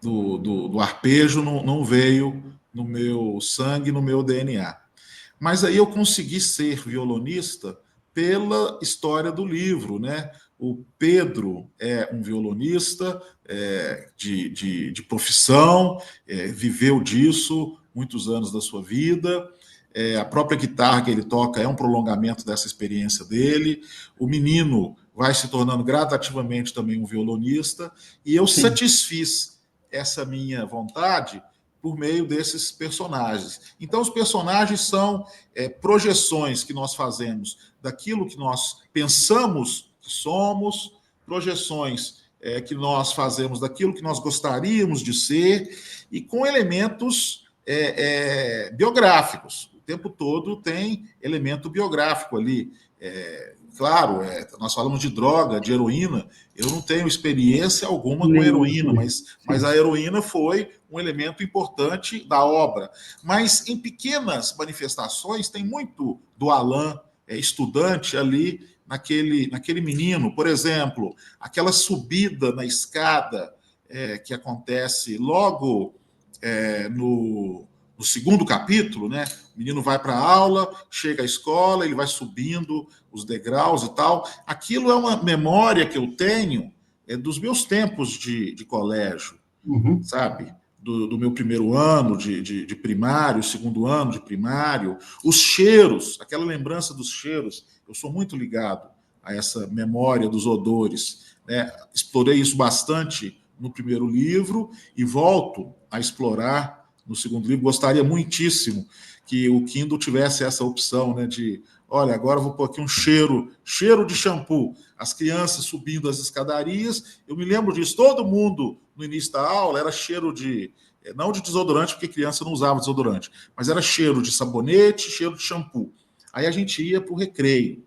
[SPEAKER 2] do arpejo não veio no meu sangue, no meu DNA. Mas aí eu consegui ser violonista pela história do livro, né? O Pedro é um violonista de profissão, viveu disso muitos anos da sua vida. A própria guitarra que ele toca é um prolongamento dessa experiência dele. O menino vai se tornando gradativamente também um violonista, e eu satisfiz essa minha vontade por meio desses personagens. Então, os personagens são projeções que nós fazemos daquilo que nós pensamos que somos, projeções que nós fazemos daquilo que nós gostaríamos de ser, e com elementos biográficos. O tempo todo tem elemento biográfico ali. Claro, nós falamos de droga, de heroína. Eu não tenho experiência alguma com heroína, mas a heroína foi um elemento importante da obra. Mas em pequenas manifestações tem muito do Alain, estudante ali, naquele menino. Por exemplo, aquela subida na escada que acontece logo no segundo capítulo, né? O menino vai para a aula, chega à escola, ele vai subindo os degraus e tal. Aquilo é uma memória que eu tenho dos meus tempos de colégio, sabe? do meu primeiro ano de primário, segundo ano de primário, os cheiros, aquela lembrança dos cheiros, eu sou muito ligado a essa memória dos odores, né? Explorei isso bastante no primeiro livro e volto a explorar no segundo livro. Gostaria muitíssimo que o Kindle tivesse essa opção, né, de, olha, agora eu vou pôr aqui um cheiro de shampoo, as crianças subindo as escadarias, eu me lembro disso, todo mundo no início da aula era cheiro não de desodorante, porque criança não usava desodorante, mas era cheiro de sabonete, cheiro de shampoo. Aí a gente ia para o recreio,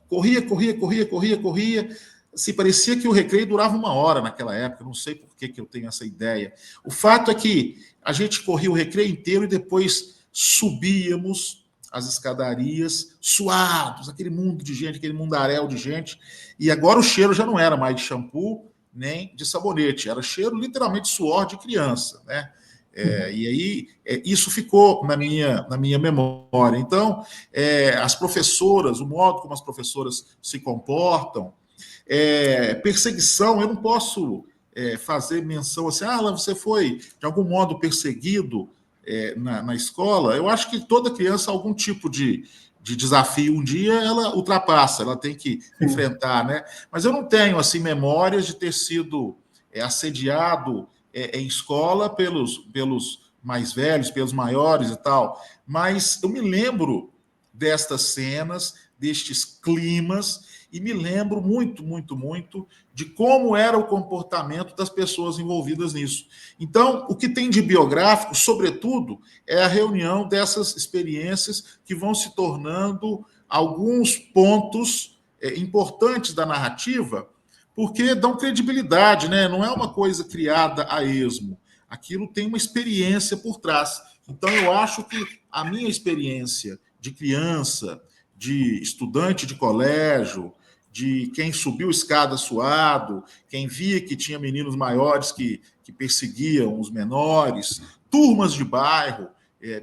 [SPEAKER 2] corria. Assim, parecia que o recreio durava 1 hora naquela época, não sei por que eu tenho essa ideia. O fato é que a gente corria o recreio inteiro e depois subíamos as escadarias suados, aquele mundo de gente, aquele mundaréu de gente, e agora o cheiro já não era mais de shampoo nem de sabonete, era cheiro literalmente suor de criança, né? E aí isso ficou na minha memória. Então, as professoras, o modo como as professoras se comportam, perseguição, eu não posso fazer menção assim, você foi de algum modo perseguido na escola. Eu acho que toda criança, algum tipo de desafio, um dia ela ultrapassa, ela tem que enfrentar, né? Mas eu não tenho assim memórias de ter sido assediado em escola pelos mais velhos, pelos maiores e tal. Mas eu me lembro destas cenas, destes climas, e me lembro muito de como era o comportamento das pessoas envolvidas nisso. Então, o que tem de biográfico, sobretudo, é a reunião dessas experiências que vão se tornando alguns pontos importantes da narrativa, porque dão credibilidade, né? Não é uma coisa criada a esmo. Aquilo tem uma experiência por trás. Então, eu acho que a minha experiência de criança, de estudante de colégio, de quem subiu escada suado, quem via que tinha meninos maiores que perseguiam os menores, turmas de bairro,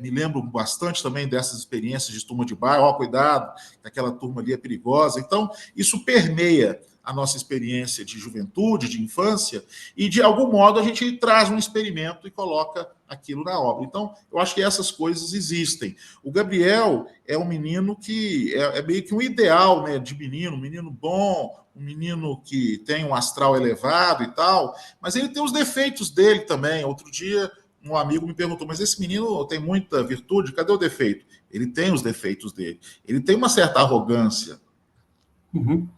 [SPEAKER 2] me lembro bastante também dessas experiências de turma de bairro, cuidado, aquela turma ali é perigosa. Então, isso permeia a nossa experiência de juventude, de infância, e de algum modo a gente traz um experimento e coloca aquilo na obra. Então, eu acho que essas coisas existem. O Gabriel é um menino que é meio que um ideal, né, de menino, um menino bom, um menino que tem um astral elevado e tal, mas ele tem os defeitos dele também. Outro dia, um amigo me perguntou, mas esse menino tem muita virtude, cadê o defeito? Ele tem os defeitos dele. Ele tem uma certa arrogância.
[SPEAKER 1] Uhum.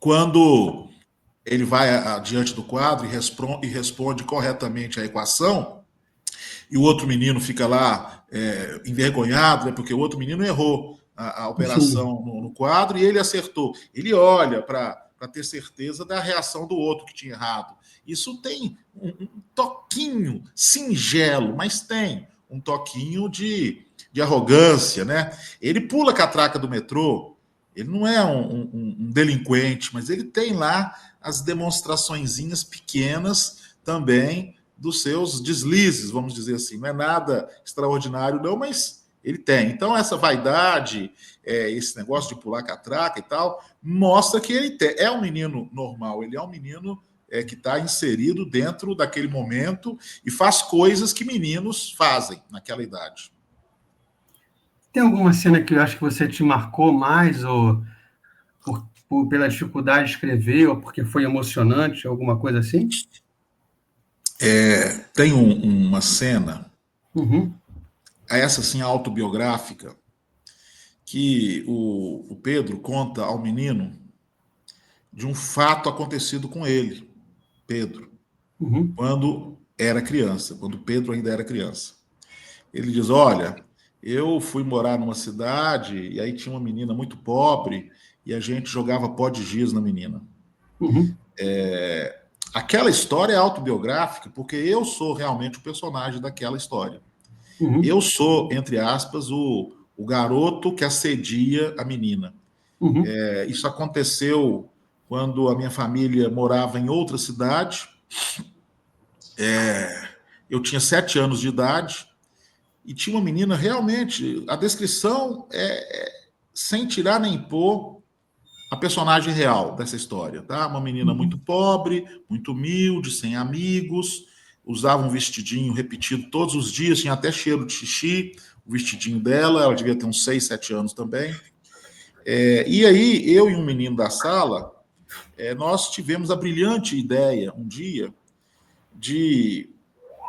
[SPEAKER 2] Quando ele vai adiante do quadro e responde corretamente a equação, e o outro menino fica lá envergonhado, né, porque o outro menino errou a operação no quadro e ele acertou. Ele olha para ter certeza da reação do outro que tinha errado. Isso tem um toquinho singelo, mas tem um toquinho de arrogância, né? Ele pula a catraca do metrô, ele não é um delinquente, mas ele tem lá as demonstraçõezinhas pequenas também dos seus deslizes, vamos dizer assim. Não é nada extraordinário, não, mas ele tem. Então, essa vaidade, esse negócio de pular catraca e tal, mostra que ele é um menino normal, ele é um menino que está inserido dentro daquele momento e faz coisas que meninos fazem naquela idade.
[SPEAKER 1] Tem alguma cena que eu acho que você te marcou mais, ou pela dificuldade de escrever, ou porque foi emocionante, alguma coisa assim?
[SPEAKER 2] Tem uma cena, essa sim autobiográfica, que o Pedro conta ao menino de um fato acontecido com ele, Pedro, quando era criança, quando Pedro ainda era criança. Ele diz, olha, eu fui morar numa cidade e aí tinha uma menina muito pobre e a gente jogava pó de giz na menina. Aquela história é autobiográfica porque eu sou realmente o personagem daquela história. Eu sou, entre aspas, o garoto que assedia a menina. Isso aconteceu quando a minha família morava em outra cidade. Eu tinha 7 anos de idade e tinha uma menina realmente. A descrição sem tirar nem pôr a personagem real dessa história, tá? Uma menina muito pobre, muito humilde, sem amigos. usava um vestidinho repetido todos os dias, tinha até cheiro de xixi, o vestidinho dela, ela devia ter uns 6, 7 anos também. E aí, eu e um menino da sala, nós tivemos a brilhante ideia, um dia, de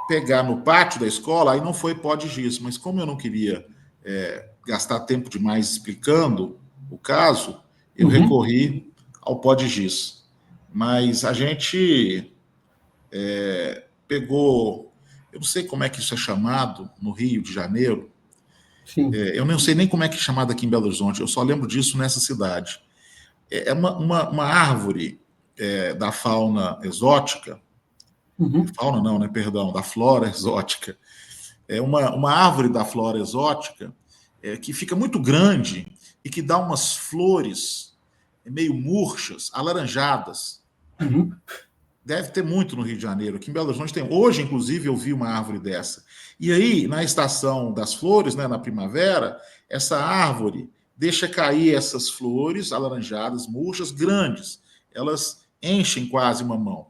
[SPEAKER 2] pegar no pátio da escola, aí não foi pó de giz, mas como eu não queria gastar tempo demais explicando o caso, eu recorri ao pó de giz. Mas a gente pegou, eu não sei como é que isso é chamado no Rio de Janeiro, eu não sei nem como é que é chamado aqui em Belo Horizonte, eu só lembro disso nessa cidade. É uma árvore da fauna exótica, fauna não, né, perdão, da flora exótica. É uma árvore da flora exótica que fica muito grande e que dá umas flores meio murchas, alaranjadas. Deve ter muito no Rio de Janeiro. Aqui em Belo Horizonte tem. Hoje, inclusive, eu vi uma árvore dessa. E aí, na estação das flores, né, na primavera, essa árvore deixa cair essas flores alaranjadas, murchas, grandes. Elas enchem quase uma mão.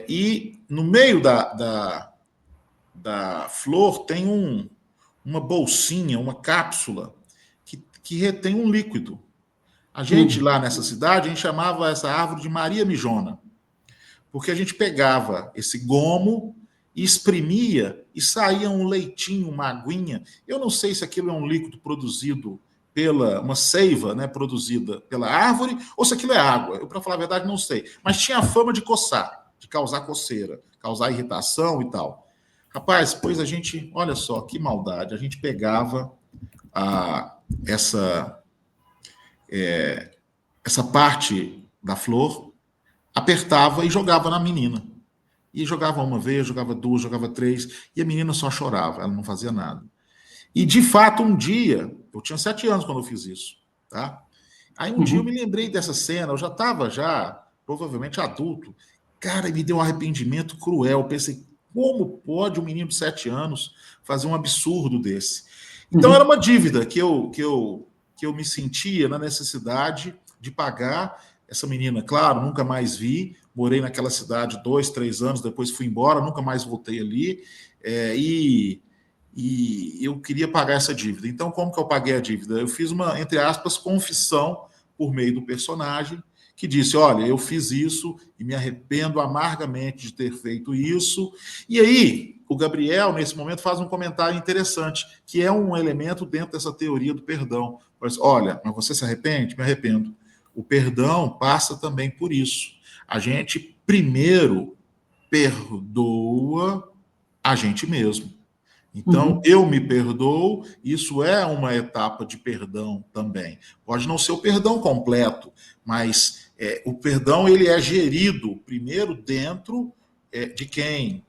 [SPEAKER 2] E no meio da flor tem uma bolsinha, uma cápsula que retém um líquido. A gente lá nessa cidade, a gente chamava essa árvore de Maria Mijona, porque a gente pegava esse gomo e exprimia e saía um leitinho, uma aguinha. Eu não sei se aquilo é um líquido produzido uma seiva, né, produzida pela árvore, ou se aquilo é água. Eu, para falar a verdade, não sei. Mas tinha a fama de coçar, de causar coceira, causar irritação e tal. Rapaz, pois a gente, olha só, que maldade, a gente pegava essa parte da flor, apertava e jogava na menina. E jogava uma vez, jogava duas, jogava três, e a menina só chorava, ela não fazia nada. E, de fato, um dia, eu tinha 7 anos quando eu fiz isso, tá? Aí um dia eu me lembrei dessa cena, eu já estava provavelmente adulto. Cara, me deu um arrependimento cruel. Eu pensei, como pode um menino de 7 anos fazer um absurdo desse? Então era uma dívida que eu me sentia na necessidade de pagar. Essa menina, claro, nunca mais vi. Morei naquela cidade 2, 3 anos, depois fui embora, nunca mais voltei ali. E eu queria pagar essa dívida. Então, como que eu paguei a dívida? Eu fiz uma, entre aspas, confissão por meio do personagem, que disse, olha, eu fiz isso e me arrependo amargamente de ter feito isso. E aí, o Gabriel, nesse momento, faz um comentário interessante, que é um elemento dentro dessa teoria do perdão. Mas, olha, mas você se arrepende? Me arrependo. O perdão passa também por isso. A gente primeiro perdoa a gente mesmo. Então, eu me perdoo, isso é uma etapa de perdão também. Pode não ser o perdão completo, mas o perdão ele é gerido primeiro dentro de quem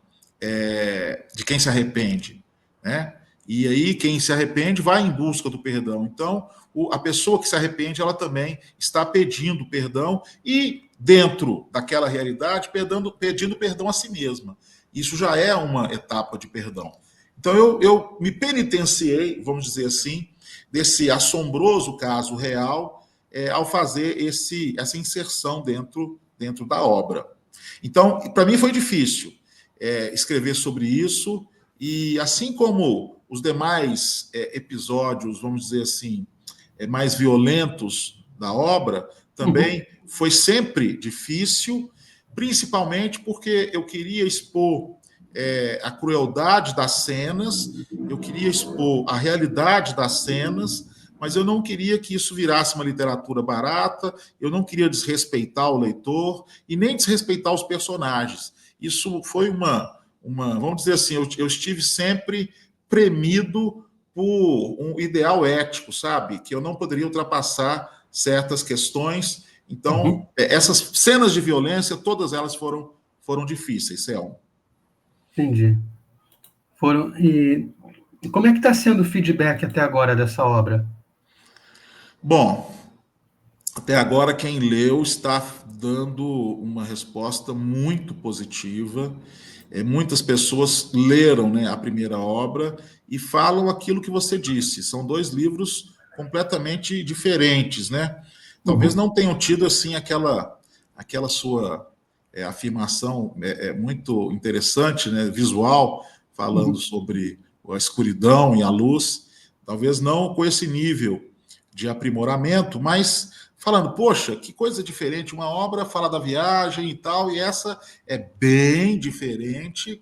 [SPEAKER 2] se arrepende, né? E aí quem se arrepende vai em busca do perdão. Então, a pessoa que se arrepende, ela também está pedindo perdão e dentro daquela realidade, pedindo perdão a si mesma. Isso já é uma etapa de perdão. Então, eu me penitenciei, vamos dizer assim, desse assombroso caso real ao fazer essa inserção dentro da obra. Então, para mim foi difícil escrever sobre isso, e assim como os demais episódios, vamos dizer assim, mais violentos da obra, também foi sempre difícil, principalmente porque eu queria expor a crueldade das cenas, eu queria expor a realidade das cenas, mas eu não queria que isso virasse uma literatura barata, eu não queria desrespeitar o leitor e nem desrespeitar os personagens. Isso foi vamos dizer assim, eu estive sempre premido por um ideal ético, sabe? Que eu não poderia ultrapassar certas questões. Então, essas cenas de violência, todas elas foram difíceis, Selma.
[SPEAKER 1] Entendi. E como é que está sendo o feedback até agora dessa obra?
[SPEAKER 2] Bom, até agora quem leu está dando uma resposta muito positiva. Muitas pessoas leram, né, a primeira obra e falam aquilo que você disse. São 2 livros completamente diferentes, né? Talvez não tenham tido assim aquela sua a afirmação é muito interessante, né, visual, falando sobre a escuridão e a luz, talvez não com esse nível de aprimoramento, mas falando, poxa, que coisa diferente, uma obra fala da viagem e tal, e essa é bem diferente,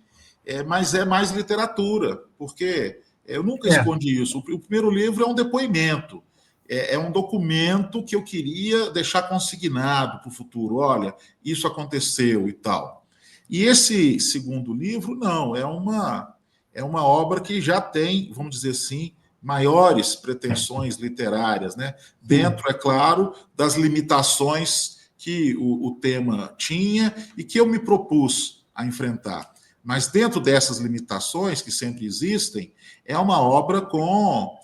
[SPEAKER 2] mas é mais literatura, porque eu nunca escondi isso. O primeiro livro é um depoimento, é um documento que eu queria deixar consignado para o futuro. Olha, isso aconteceu e tal. E esse segundo livro, não, é uma obra que já tem, vamos dizer assim, maiores pretensões literárias, né? Dentro, é claro, das limitações que o tema tinha e que eu me propus a enfrentar. Mas dentro dessas limitações que sempre existem, é uma obra com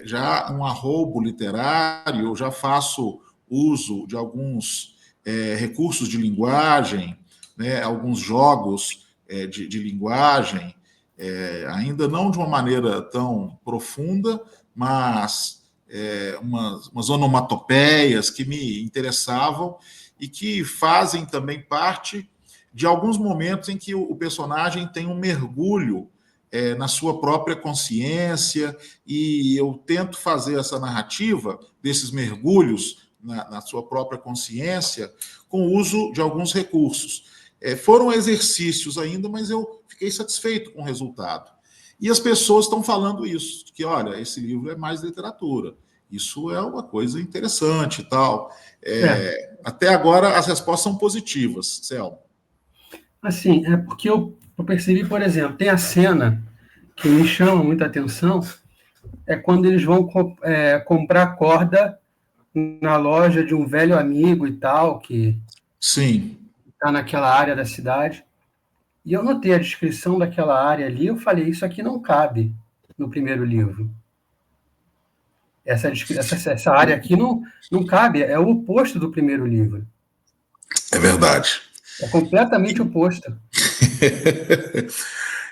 [SPEAKER 2] já um arroubo literário. Eu já faço uso de alguns recursos de linguagem, né, alguns jogos de linguagem, ainda não de uma maneira tão profunda, mas umas onomatopeias que me interessavam e que fazem também parte de alguns momentos em que o personagem tem um mergulho na sua própria consciência, e eu tento fazer essa narrativa desses mergulhos na sua própria consciência com o uso de alguns recursos. Foram exercícios ainda, mas eu fiquei satisfeito com o resultado. E as pessoas estão falando isso, que, olha, esse livro é mais literatura. Isso é uma coisa interessante e tal. Até agora, as respostas são positivas, Selma.
[SPEAKER 1] Assim, é porque eu percebi, por exemplo, tem a cena que me chama muita atenção, é quando eles vão comprar corda na loja de um velho amigo e tal, que está naquela área da cidade. E eu notei a descrição daquela área ali, eu falei, isso aqui não cabe no primeiro livro. Essa área aqui não cabe, é o oposto do primeiro livro.
[SPEAKER 2] É verdade.
[SPEAKER 1] É completamente oposto.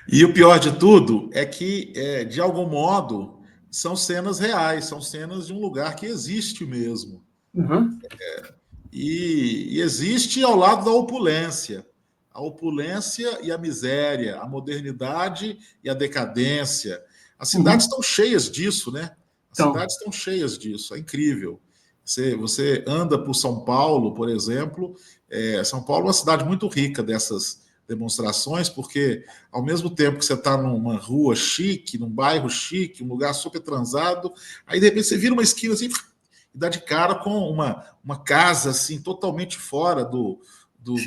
[SPEAKER 2] E o pior de tudo é que, de algum modo, são cenas reais, são cenas de um lugar que existe mesmo.
[SPEAKER 1] Uhum.
[SPEAKER 2] E existe ao lado da opulência. A opulência e a miséria, a modernidade e a decadência. As cidades estão cheias disso, né? As cidades estão cheias disso, é incrível. Você anda por São Paulo, por exemplo. São Paulo é uma cidade muito rica dessas demonstrações, porque ao mesmo tempo que você está numa rua chique, num bairro chique, um lugar super transado, aí de repente você vira uma esquina assim e dá de cara com uma casa assim totalmente fora do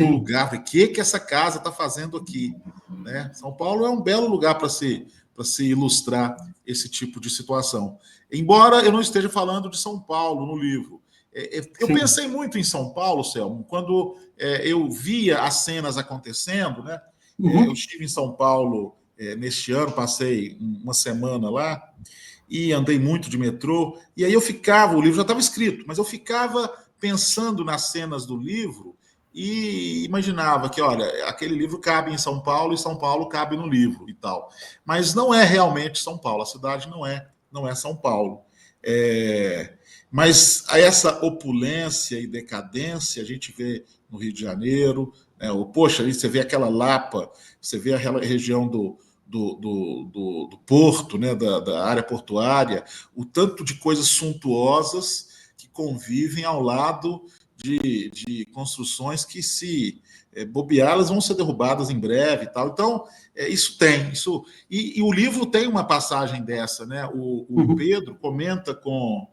[SPEAKER 2] lugar. O que essa casa está fazendo aqui? Né? São Paulo é um belo lugar para se ilustrar esse tipo de situação. Embora eu não esteja falando de São Paulo no livro. Eu pensei muito em São Paulo, Selmo, quando eu via as cenas acontecendo, né? Eu estive em São Paulo neste ano, passei uma semana lá e andei muito de metrô, e aí o livro já estava escrito, mas eu ficava pensando nas cenas do livro e imaginava que, olha, aquele livro cabe em São Paulo e São Paulo cabe no livro e tal. Mas não é realmente São Paulo, a cidade não é São Paulo. Mas essa opulência e decadência a gente vê no Rio de Janeiro, né? Poxa, aí você vê aquela Lapa, você vê aquela região do porto, né? da área portuária, o tanto de coisas suntuosas que convivem ao lado de construções que, se bobear, elas vão ser derrubadas em breve e tal. Então, isso tem. E o livro tem uma passagem dessa, né? O Pedro comenta com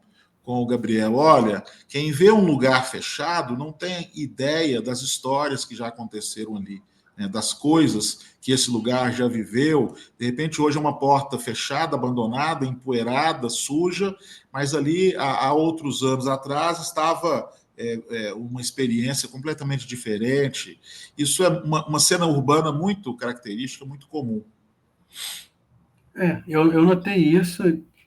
[SPEAKER 2] o Gabriel, olha, quem vê um lugar fechado não tem ideia das histórias que já aconteceram ali, né? Das coisas que esse lugar já viveu. De repente, hoje é uma porta fechada, abandonada, empoeirada, suja, mas ali, há outros anos atrás, estava uma experiência completamente diferente. Isso é uma cena urbana muito característica, muito comum.
[SPEAKER 1] Eu notei isso.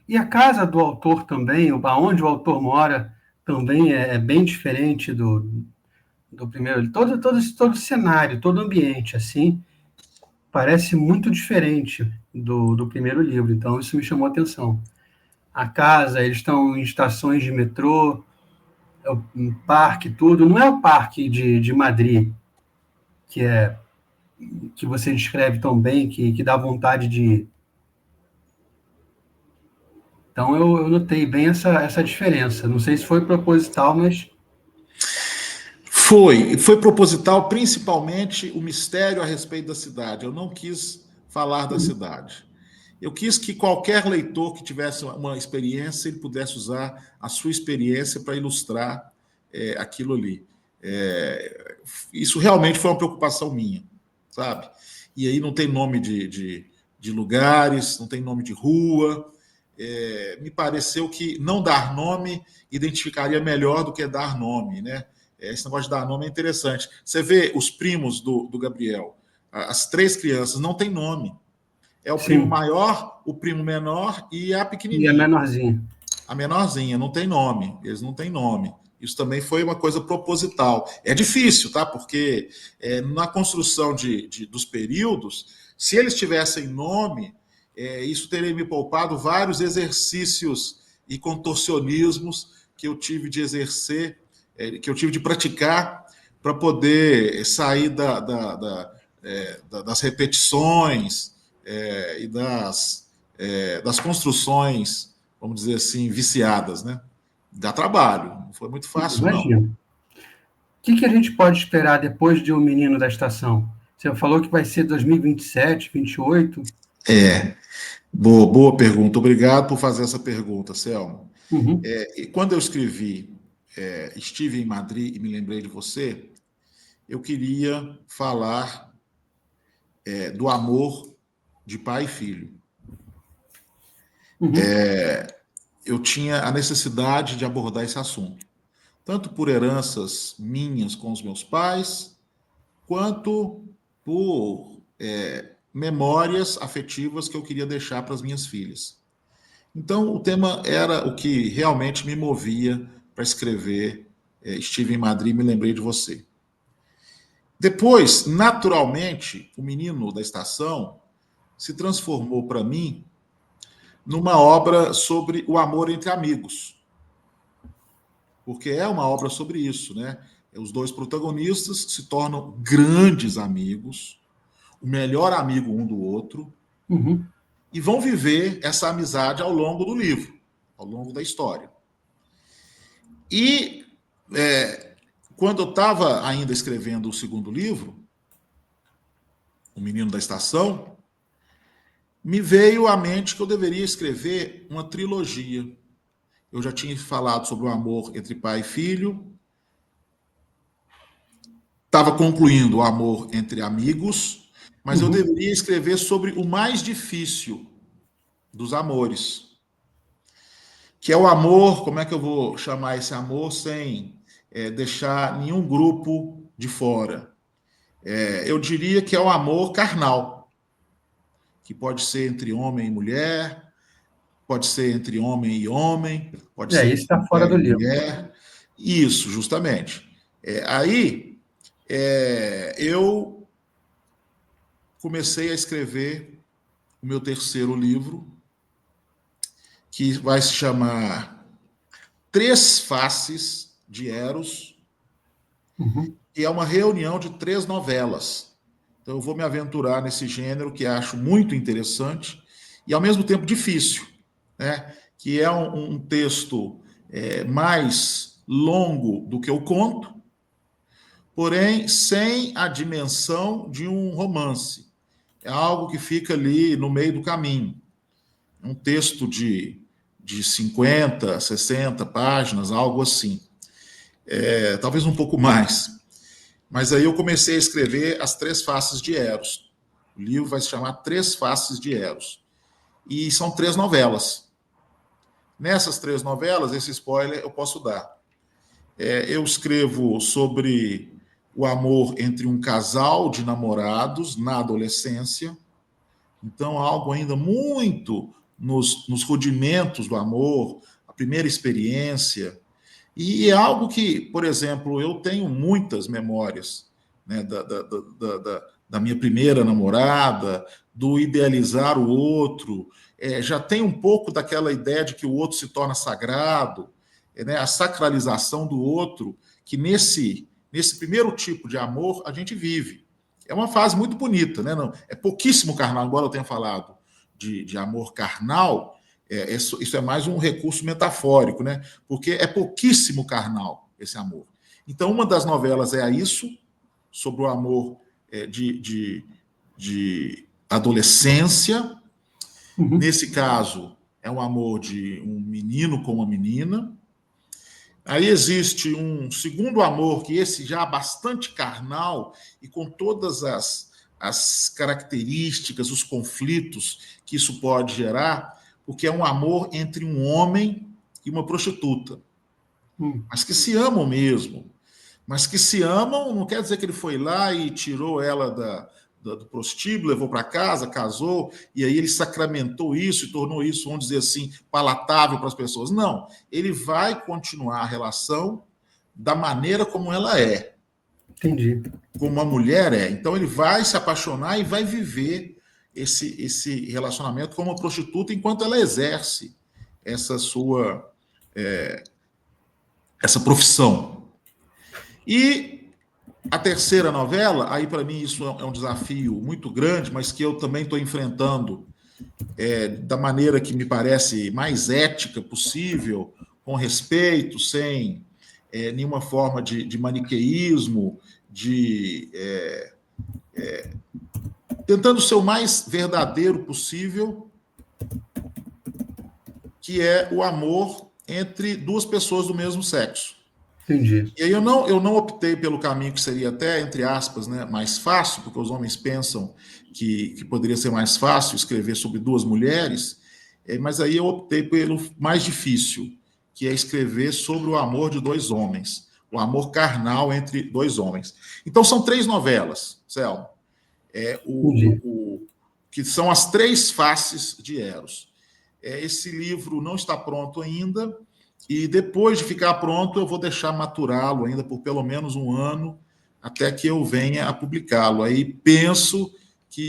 [SPEAKER 1] E a casa do autor também, onde o autor mora, também é bem diferente do primeiro. Todo o cenário, todo o ambiente, assim, parece muito diferente do primeiro livro. Então, isso me chamou a atenção. A casa, eles estão em estações de metrô, um parque, tudo. Não é o parque de Madrid, que é que você descreve tão bem, que dá vontade de... Então, eu notei bem essa diferença. Não sei se foi proposital, mas...
[SPEAKER 2] Foi proposital, principalmente o mistério a respeito da cidade. Eu não quis falar da cidade. Eu quis que qualquer leitor que tivesse uma experiência, ele pudesse usar a sua experiência para ilustrar aquilo ali. Isso realmente foi uma preocupação minha, sabe? E aí não tem nome de lugares, não tem nome de rua. Me pareceu que não dar nome identificaria melhor do que dar nome, né? Esse negócio de dar nome é interessante. Você vê os primos do Gabriel, as três crianças não têm nome. É o primo
[SPEAKER 1] Sim.
[SPEAKER 2] maior, o primo menor e a
[SPEAKER 1] E a
[SPEAKER 2] pequenininha.
[SPEAKER 1] menorzinha.
[SPEAKER 2] A menorzinha, não tem nome. Eles não têm nome. Isso também foi uma coisa proposital. É difícil, tá? Porque na construção dos períodos, se eles tivessem nome, isso teria me poupado vários exercícios e contorcionismos que eu tive de exercer, que eu tive de praticar para poder sair das repetições e das construções, vamos dizer assim, viciadas, né? Dá trabalho, não foi muito fácil, não.
[SPEAKER 1] Imagino. O que a gente pode esperar depois de O Menino da Estação? Você falou que vai ser 2027, 28?
[SPEAKER 2] Boa pergunta. Obrigado por fazer essa pergunta, Selma.
[SPEAKER 1] Uhum.
[SPEAKER 2] E quando eu escrevi Estive em Madrid e me lembrei de você, eu queria falar do amor de pai e filho.
[SPEAKER 1] Uhum.
[SPEAKER 2] Eu tinha a necessidade de abordar esse assunto, tanto por heranças minhas com os meus pais, quanto por memórias afetivas que eu queria deixar para as minhas filhas. Então, o tema era o que realmente me movia para escrever Estive em Madrid e me lembrei de você. Depois, naturalmente, O Menino da Estação se transformou para mim numa obra sobre o amor entre amigos. Porque é uma obra sobre isso, né? Os dois protagonistas se tornam grandes amigos, o melhor amigo um do outro, e vão viver essa amizade ao longo do livro, ao longo da história. E quando eu estava ainda escrevendo o segundo livro, O Menino da Estação, me veio à mente que eu deveria escrever uma trilogia. Eu já tinha falado sobre o amor entre pai e filho, estava concluindo o amor entre amigos, mas eu deveria escrever sobre o mais difícil dos amores, que é o amor, como é que eu vou chamar esse amor sem deixar nenhum grupo de fora? Eu diria que é o amor carnal, que pode ser entre homem e mulher, pode ser entre homem e homem, pode ser
[SPEAKER 1] Isso
[SPEAKER 2] entre
[SPEAKER 1] está fora
[SPEAKER 2] mulher
[SPEAKER 1] do
[SPEAKER 2] e
[SPEAKER 1] livro.
[SPEAKER 2] mulher. Isso, justamente. Aí eu comecei a escrever o meu terceiro livro, que vai se chamar Três Faces de Eros, que é uma reunião de 3 novelas. Então eu vou me aventurar nesse gênero que acho muito interessante e ao mesmo tempo difícil, né? Que é um texto mais longo do que o conto, porém sem a dimensão de um romance. É algo que fica ali no meio do caminho. É um texto de 50, 60 páginas, algo assim. Talvez um pouco mais. Mas aí eu comecei a escrever As Três Faces de Eros. O livro vai se chamar Três Faces de Eros. E são 3 novelas. Nessas 3 novelas, esse spoiler eu posso dar. Eu escrevo sobre o amor entre um casal de namorados na adolescência. Então, algo ainda muito nos rudimentos do amor, a primeira experiência. E é algo que, por exemplo, eu tenho muitas memórias, né, da minha primeira namorada, do idealizar o outro. Já tem um pouco daquela ideia de que o outro se torna sagrado, né, a sacralização do outro, que nesse primeiro tipo de amor a gente vive. É uma fase muito bonita, né? Não, é pouquíssimo carnal, embora eu tenha falado de amor carnal, isso é mais um recurso metafórico, né? Porque é pouquíssimo carnal esse amor. Então, uma das novelas é isso, sobre o amor de adolescência.
[SPEAKER 1] Uhum.
[SPEAKER 2] Nesse caso, é um amor de um menino com uma menina. Aí existe um segundo amor, que esse já é bastante carnal e com todas as características, os conflitos que isso pode gerar, porque é um amor entre um homem e uma prostituta, mas que se amam mesmo. Mas que se amam não quer dizer que ele foi lá e tirou ela do prostíbulo, levou para casa, casou, e aí ele sacramentou isso e tornou isso, vamos dizer assim, palatável para as pessoas. Não, ele vai continuar a relação da maneira como ela é.
[SPEAKER 1] Entendi.
[SPEAKER 2] Como uma mulher é. Então ele vai se apaixonar e vai viver esse relacionamento como uma prostituta enquanto ela exerce essa sua essa profissão. E a terceira novela, aí para mim isso é um desafio muito grande, mas que eu também estou enfrentando da maneira que me parece mais ética possível, com respeito, sem nenhuma forma de maniqueísmo, tentando ser o mais verdadeiro possível, que é o amor entre duas pessoas do mesmo sexo.
[SPEAKER 1] Entendi.
[SPEAKER 2] E aí eu não optei pelo caminho que seria até, entre aspas, né, mais fácil, porque os homens pensam que poderia ser mais fácil escrever sobre duas mulheres, mas aí eu optei pelo mais difícil, que é escrever sobre o amor de dois homens, o amor carnal entre dois homens. Então são 3 novelas, Selma, que são as 3 faces de Eros. Esse livro não está pronto ainda, e depois de ficar pronto, eu vou deixar maturá-lo ainda por pelo menos um ano, até que eu venha a publicá-lo. Aí penso que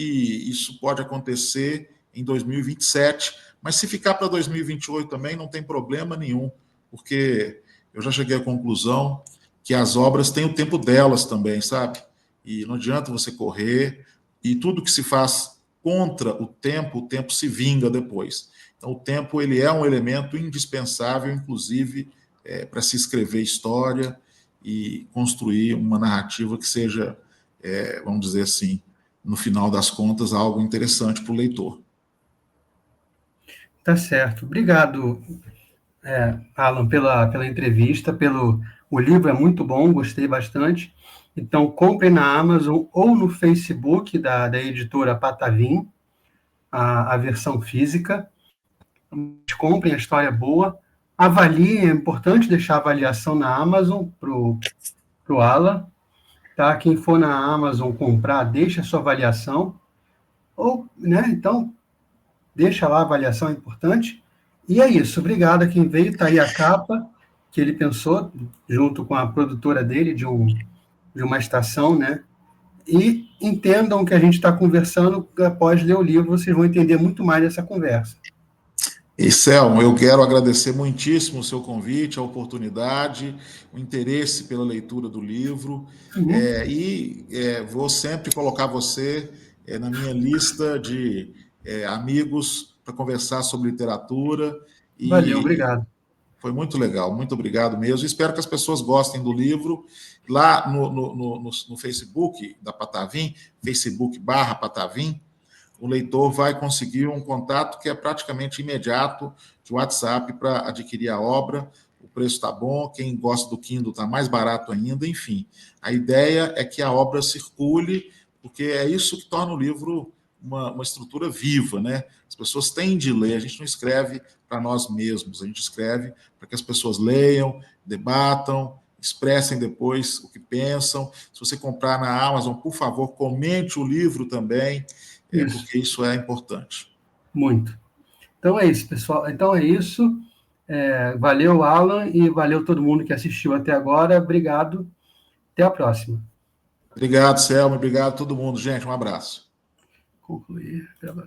[SPEAKER 2] isso pode acontecer em 2027, mas se ficar para 2028 também, não tem problema nenhum, porque eu já cheguei à conclusão que as obras têm o tempo delas também, sabe? E não adianta você correr, e tudo que se faz contra o tempo se vinga depois. Então, o tempo ele é um elemento indispensável, inclusive, para se escrever história e construir uma narrativa que seja, vamos dizer assim, no final das contas, algo interessante para o leitor.
[SPEAKER 1] Tá certo. Obrigado, Alan, pela entrevista, o livro é muito bom, gostei bastante. Então, comprem na Amazon ou no Facebook da editora Patavim, a versão física. Comprem, a história é boa. Avaliem, é importante deixar a avaliação na Amazon para o Alan. Tá? Quem for na Amazon comprar, deixa a sua avaliação. Né? Então, deixa lá a avaliação, é importante. E é isso, obrigado a quem veio. Está aí a capa que ele pensou, junto com a produtora dele, de uma estação, né? E entendam que a gente está conversando, após ler o livro, vocês vão entender muito mais dessa conversa.
[SPEAKER 2] E, Selmo, eu quero agradecer muitíssimo o seu convite, a oportunidade, o interesse pela leitura do livro, vou sempre colocar você na minha lista de amigos para conversar sobre literatura.
[SPEAKER 1] Valeu, obrigado.
[SPEAKER 2] Foi muito legal, muito obrigado mesmo. Espero que as pessoas gostem do livro. Lá no Facebook da Patavim, Facebook/Patavim, o leitor vai conseguir um contato que é praticamente imediato de WhatsApp para adquirir a obra. O preço está bom, quem gosta do Kindle está mais barato ainda, enfim. A ideia é que a obra circule, porque é isso que torna o livro uma estrutura viva, né? As pessoas têm de ler, a gente não escreve para nós mesmos, a gente escreve para que as pessoas leiam, debatam, expressem depois o que pensam. Se você comprar na Amazon, por favor, comente o livro também, porque isso é importante.
[SPEAKER 1] Muito. Então é isso, pessoal. Então é isso. Valeu, Alan, e valeu todo mundo que assistiu até agora. Obrigado. Até a próxima.
[SPEAKER 2] Obrigado, Selma. Obrigado a todo mundo. Gente, um abraço.
[SPEAKER 1] Concluir a gravação.